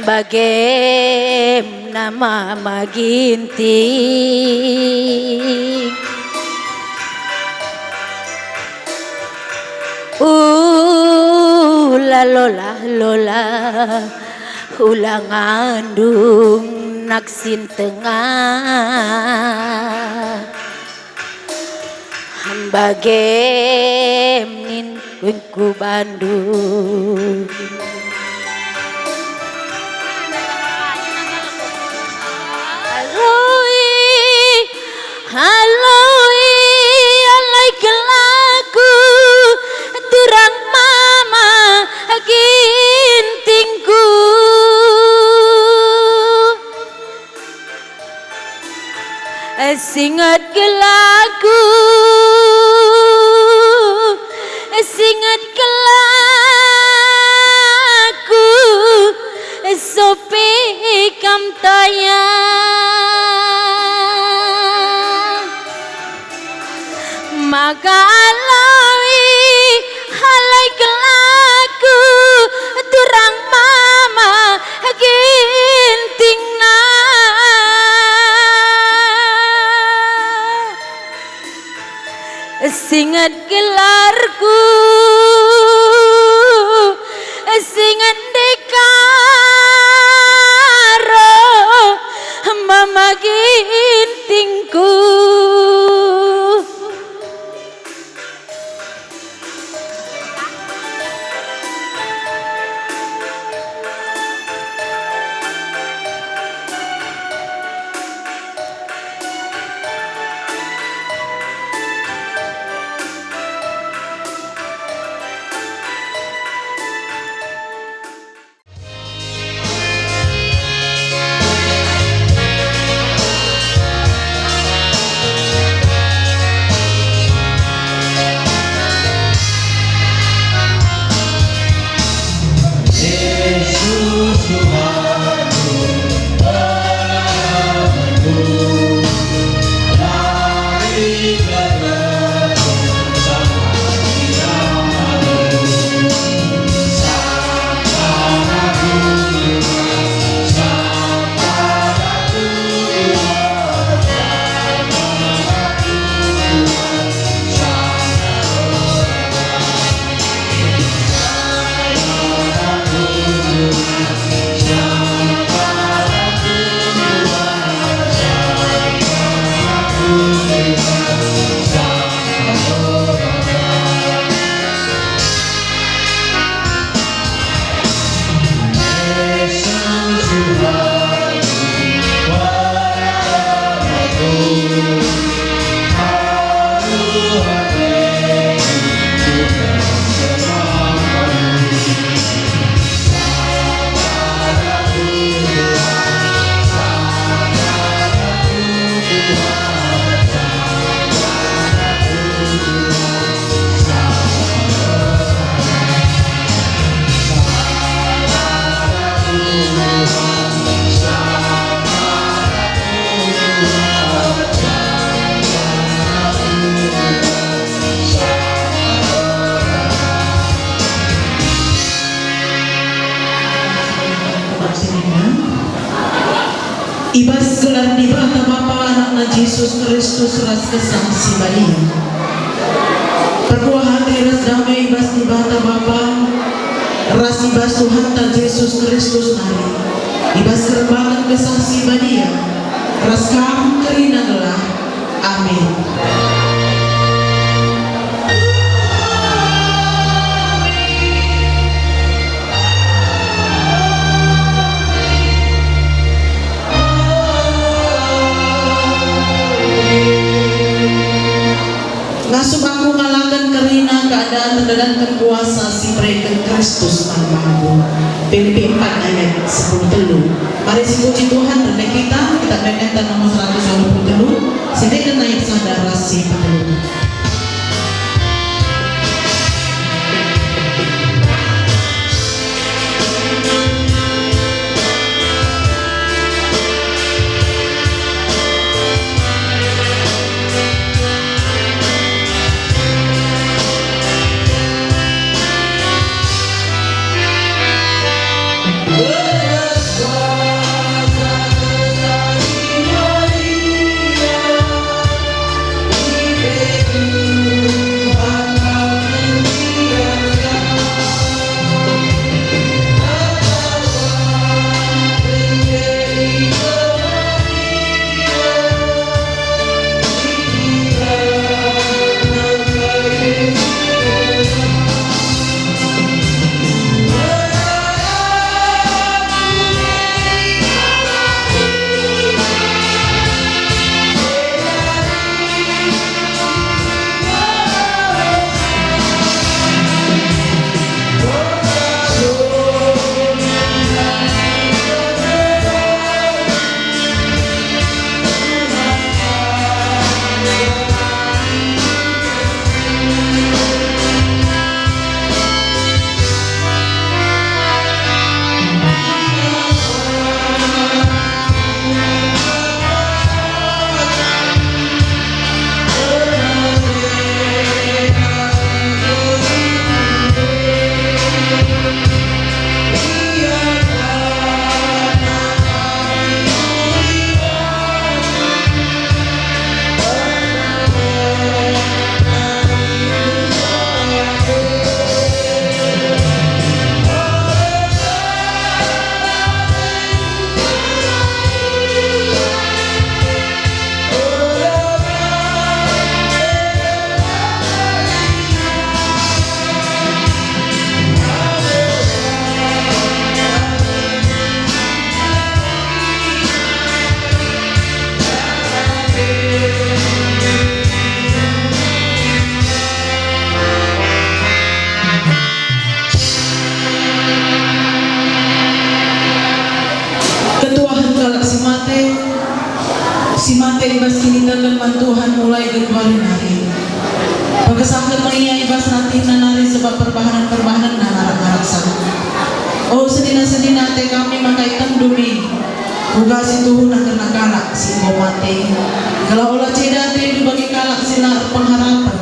Bagem nama maginting. Lola ulah ngandung naksin tengah. Bagem nin ku Bandung. Haloi alai kelaku turang mama gintingku. Singat kelaku, singat kelaku, sopi kam tayang. Maka alawi halai kelaku turang mama ginting na. Singat gelarku, singat dekaro mama gintingku. Ibas gelar di bata Bapa anakna Yesus Kristus ras kesang si Maria. Perbuah hati ras damai ibas di bata Bapa ras ibas Tuhan ta Yesus Kristus nari. Ibas kerbangan kesang si Maria ras kam kerina gelah. Amin. Ngasuh aku ngalangan kerina keadaan dan kuasa si mereka Kristus manbahagu. Filipi 4 ayat 10. Mari si puji Tuhan rendah kita meneta nomor 120. Sedekah naik sadar rasi 40. ibas kini terleman Tuhan mulai berkuali nari. Pagkasakit mengiya ibas natin na nari sebab perbahanan-perbahanan na narak-naraksan. Oh sedina-sedina te kami makaitan dumi. Buka si Tuhan akan nakalak si mati. Kalau olah ceda te dibagi kalak sinar pengharapan.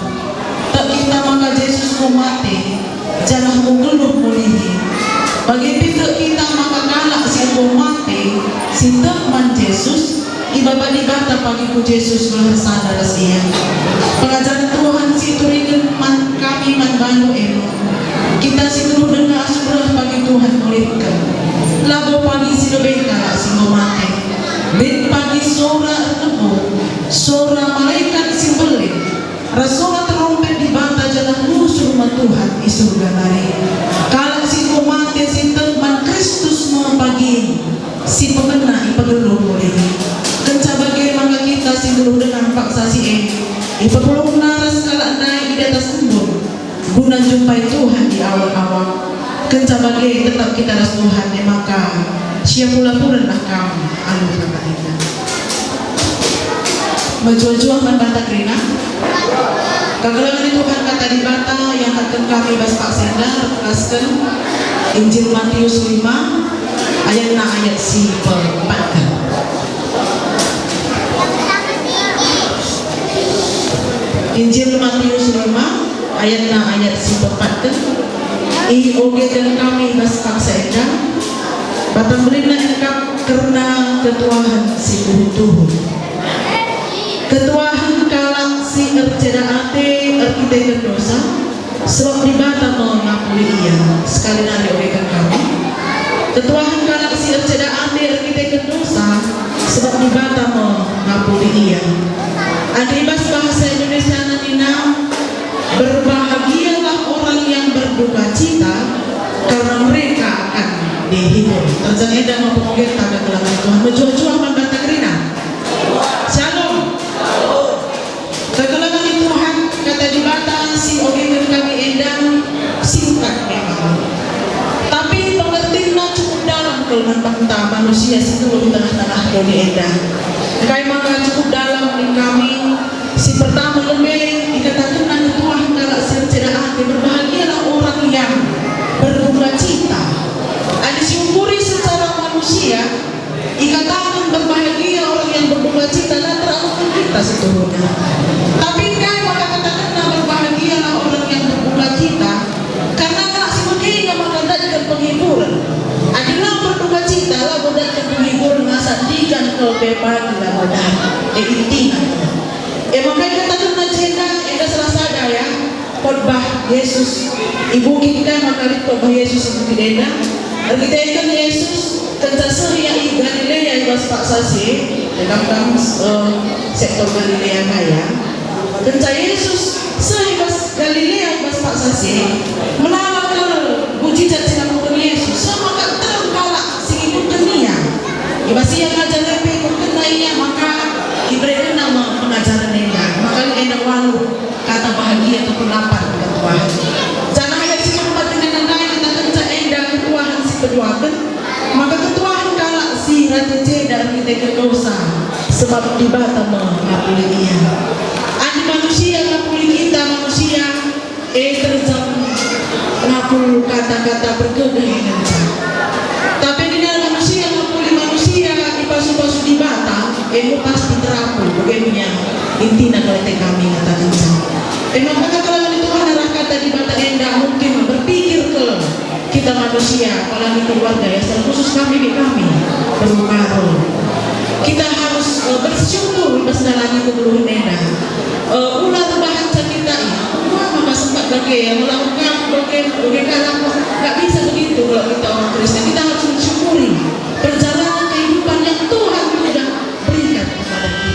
Tak kita maka Yesus mati. Jangan mengeluh mulihi. Bagi pintu kita maka kalak si mati. Si teman Yesus. Ibaba di bata pagi ku Yesus bersandar sia. Pengajaran Tuhan si turingan man kami man balu emo. Kita si terus dengar surah pagi Tuhan mulihkan. Labo pagi si lebih kalak si mati. Bet pagi sora tebu, sora malaikat si belit. Rasulah terompet di bata jalan musuh Tuhan di surga nari. Kalak si mati si teman Kristus mau pagi. Si pengena ipageluh mulih. Kencabagai maka kita singguh dengan paksa si ipapulung naras kalak naik di atas embun guna jumpai Tuhan di awal-awal. Kencabagai tetap kita ras Tuhan maka siap pula nak kamu alu kata indah. Menjual-jual membantah kerina. Kagalangan Tuhan kata di bata yang akan kami bahas Pak Senda lepaskan Injil Matius 5 ayat si 4. Injil Matius 5 ayat si 4 I oge dan kami bas paksa edah batang berina engkap karena ketuahan si Tuhan ketuahan kalak si erceda ate erkite dosa sebab dibata mengakui ia sekali nari oge dan kami ketuahan kalak si erceda ate erkite dosa sebab dibata mengakui ia. Adibas bahasa Indonesia nanina berbahagialah orang yang berduka cita karena mereka akan dihibur. Terjang edan mempengaruhi tanda kelangan Tuhan menjual-jual membantah kerina. Shalom. Kegelangan Tuhan kata di bata si ogen kami edan singkat memang. Tapi pengertiannya cukup dalam kelemahan bangsa manusia seluruh di tengah-tengah dunia edan. Kai maka cukup dalam di kami. Si pertama lebih dikatakan nanti Tuhan kalau secara hati berbahagialah orang yang berduka cita. Ada disyukuri secara manusia, dikatakan berbahagia orang yang berduka cita dan terlalu kita seturunnya. Tapi kai maka katakan berbahagialah orang yang berduka cita karena kalau si begini maka datang penghiburan. Adalah berduka cita lah datang penghiburan ngasadikan kebebasan lah bodan. Intinya. Makanya katakan agenda enda selasada ya khotbah Yesus ibu kita maka khotbah Yesus itu tidak kita ikan Yesus tentang seria Galilea ibas Pak Sasi dalam sektor Galilea kaya tentang Yesus seibas Galilea ibas Pak Sasi melawan mujizat silakan Yesus sama tak terkalak sing ikut dunia ibas yang ajar lepe ikut kenainya maka diberikan nama pengajaran maka enak walu kata bahagia ataupun lapar ketuahan. Jangan hanya si tempat dengan lain kita kerja endah ketuahan si keduakan maka ketuahan kalak si ratu cedar kita dosa sebab dibata mengapuli dia. Ada manusia ngapuli kita manusia terjang ngapul kata-kata berkegehingan. Tapi di dalam manusia ngapuli manusia dipasu-pasu dibata pasti terapul bagaimana intinya kalau kami katakan memang maka kalau Tuhan arah kata di bata endah mungkin berpikir ke kita manusia apalagi keluarga ya secara khusus kami berukaro kita harus bersyukur bersedalani kebeluhan endah ulah bahasa kita ya maka sempat bagi melakukan bagaimana nggak bisa begitu kalau kita orang Kristen kita harus mensyukuri perjalanan kehidupan yang Tuhan sudah berikan kepada kita.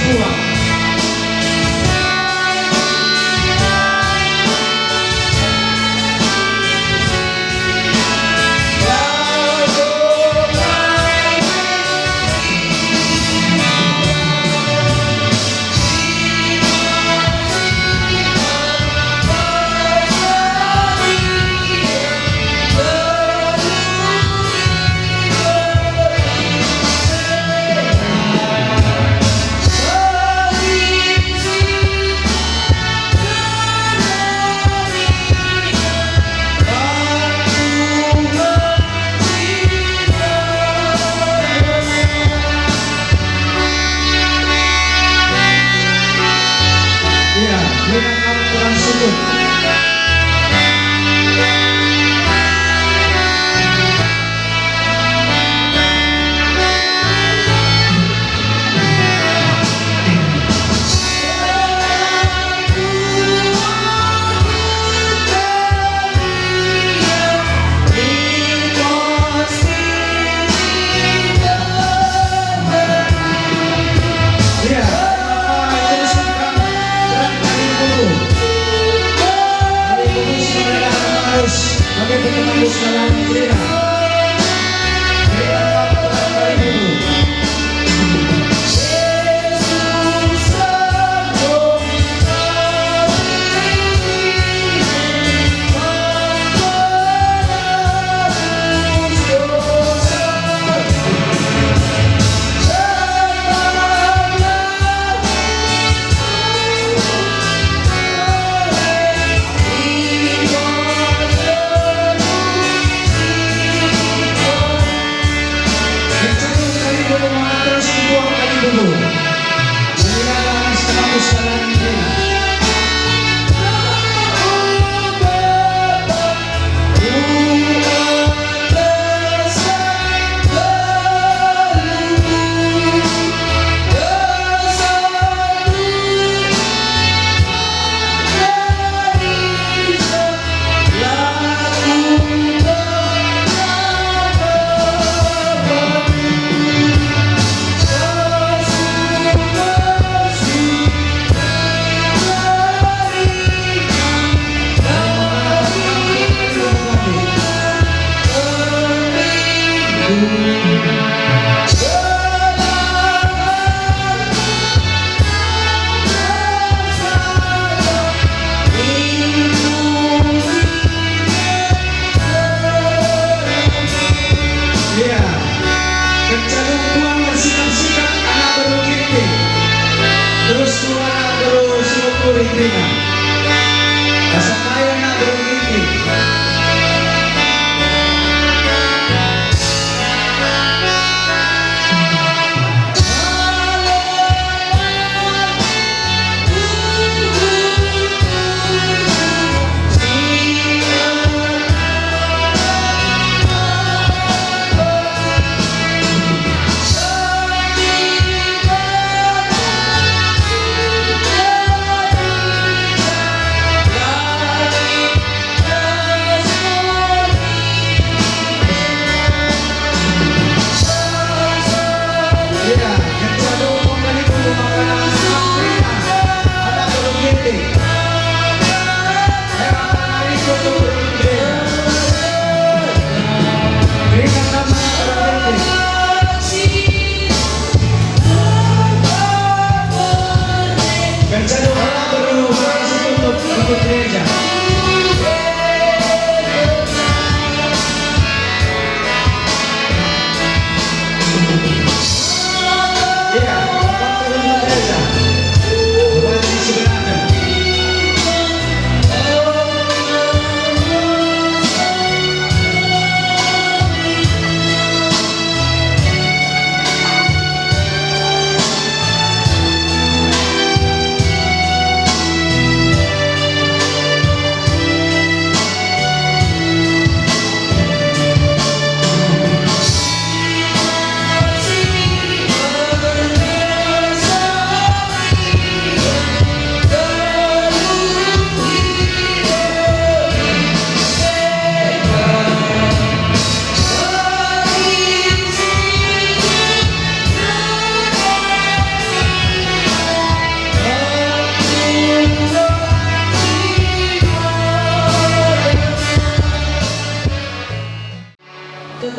berjuang.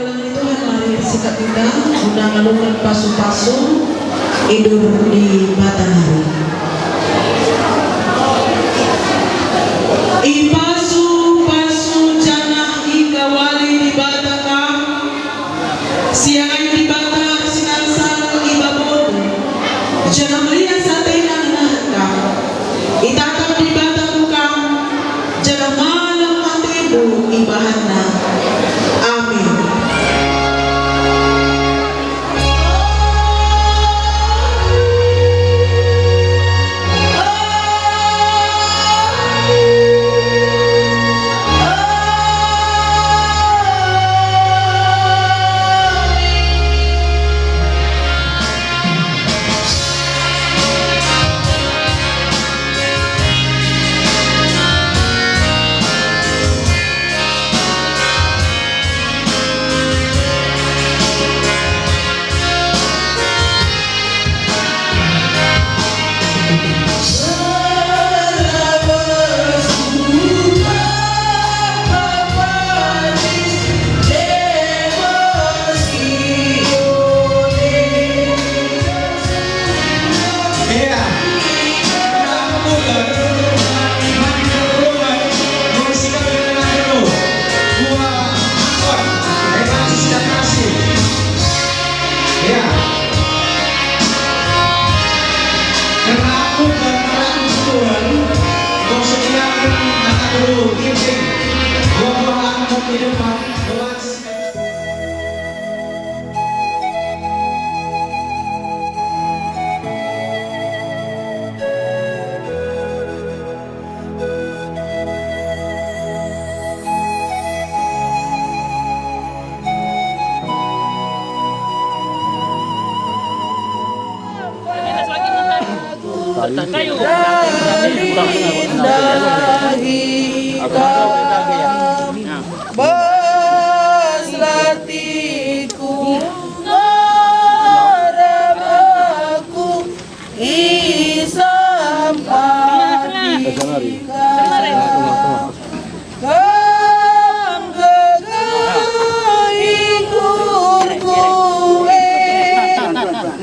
Tuhan, mari bersikap kita undang alungan pasu-pasu hidup di matahari. Ipasu-pasu janah ikawali di batakam, siang di batak sinansal ibabon, janah melihat satena nahkam, itakam di batakam, janah malam matibu ibahana. Amin. Baslatiku ngaramaku isampatikan kam gegaikur kue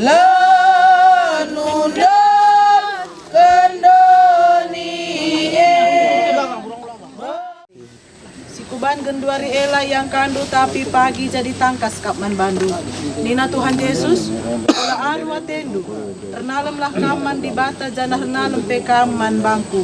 lanundan Kuban genduari ela yang kandu tapi pagi jadi tangkas kapman bandu. Nina Tuhan Yesus, ola anu atendu. Ternalemlah kaman di bata janah renalem pe kaman bangku.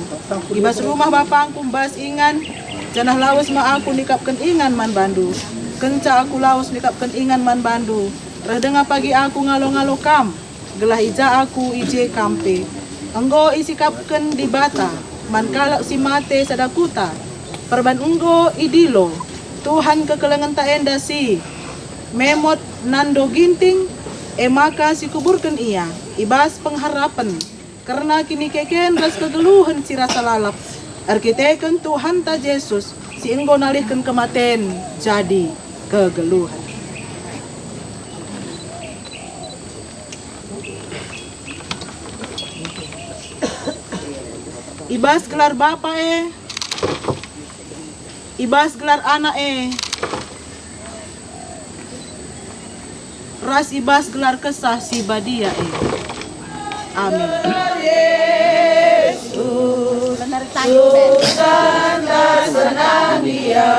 Ibas rumah bapangku bas ingan, janah lawas ma aku nikapkan ingan man bandu. Kenca aku lawas nikapkan ingan man bandu. Redenga pagi aku ngalo-ngalo kam, gelah ija aku ije kampe. Enggo isi kapkan di bata, man kalak si mate sadakuta. Perban enggo idilo, Tuhan kekelengan tak enda si, memot nando ginting, maka si kuburkan ia, ibas pengharapan, karena kini keken ras kegeluhan si rasa lalap, arkiteken Tuhan ta Yesus, si enggo nalihkan kematen, jadi kegeluhan. Ibas gelar bapa ibas gelar anak ras ibas gelar kesah si badia amin. Yesus Tuhan senang dia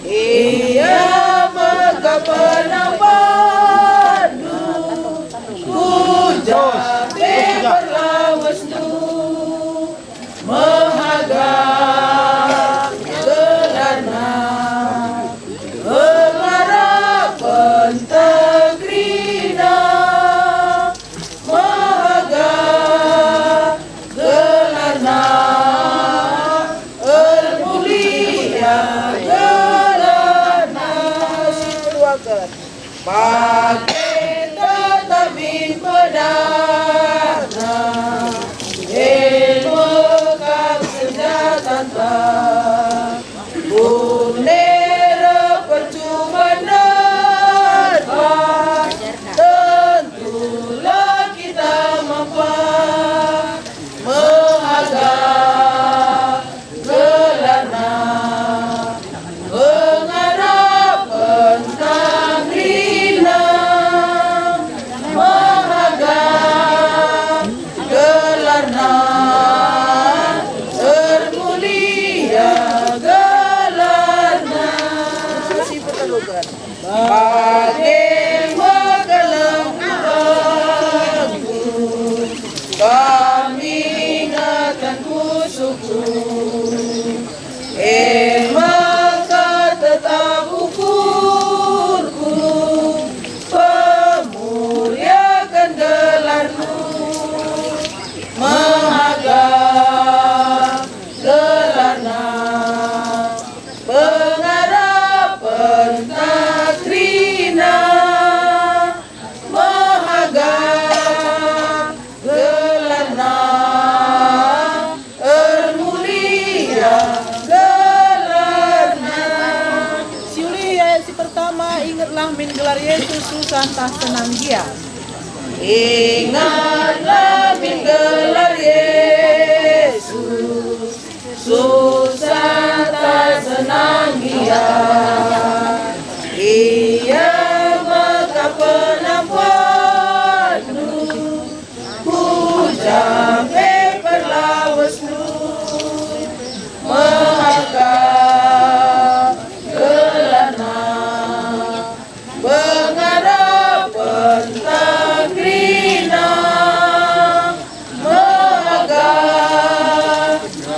ia berkepenang padu kujabe berlawas tu mahaga pakai tetapi pedana ilmu kau senjata bendera percuma nerba tentulah kita mampu mengharga gelana pengharapan Bagi magelang aku, kami ingatkan kusuku. Maka tetap ukurku, pemuliakan gelarmu, mahaga gelarna, pengharapan takrina, mahaga gelarna, ermulia gelarna. Si pertama ingatlah min gelar Yesus susah tak senang dia. Ingatlah min gelar Yesus susah tak senang dia. Ia maka penampanmu, jampe perlawasmu, mahaga gelarna, pengharapan takrina, mahaga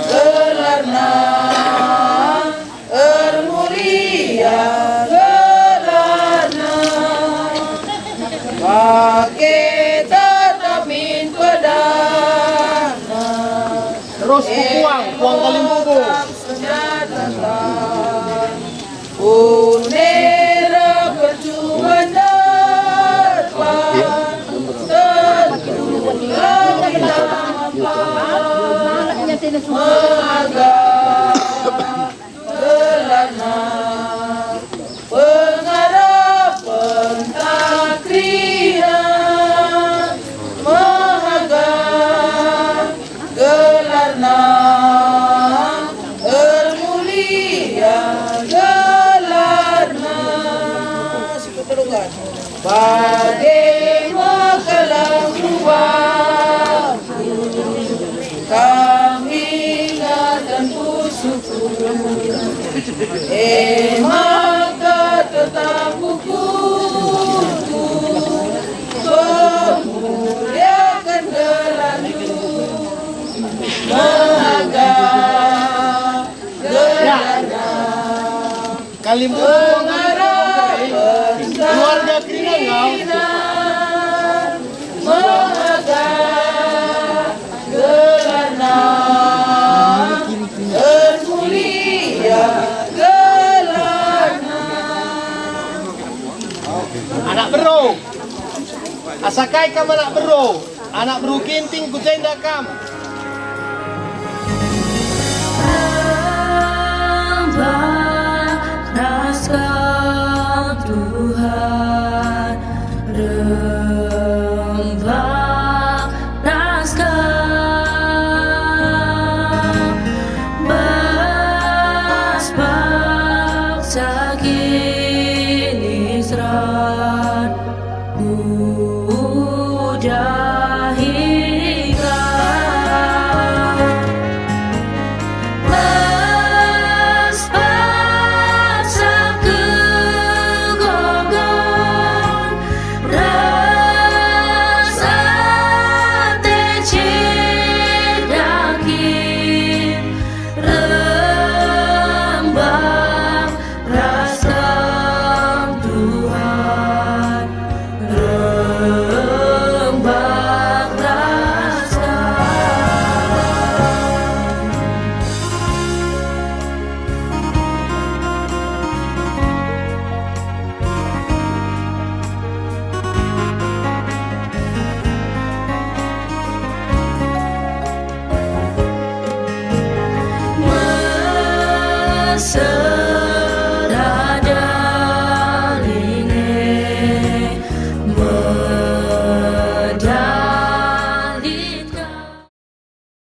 gelarna, ermulia gelarna. Pakai tetap min pedana, Terus kuang Kalimbubu. Unera perjuangan depan, tentulah kita mahaga gelarna, pengharapan takrina, mahaga gelarna, ermulia gelarna. Bagi makalang ruangku, kami ingatkan kusuku. Maka tetap ukurku, pemuliakan gelarmu, mahaga gelarna, Kalimbubu. keluarga Krina, mahaga gelarna, ermulia gelarna. Anak bero. Asakai kam anak bero. Anak bero kinting kujenda kam. Naskah Tuhan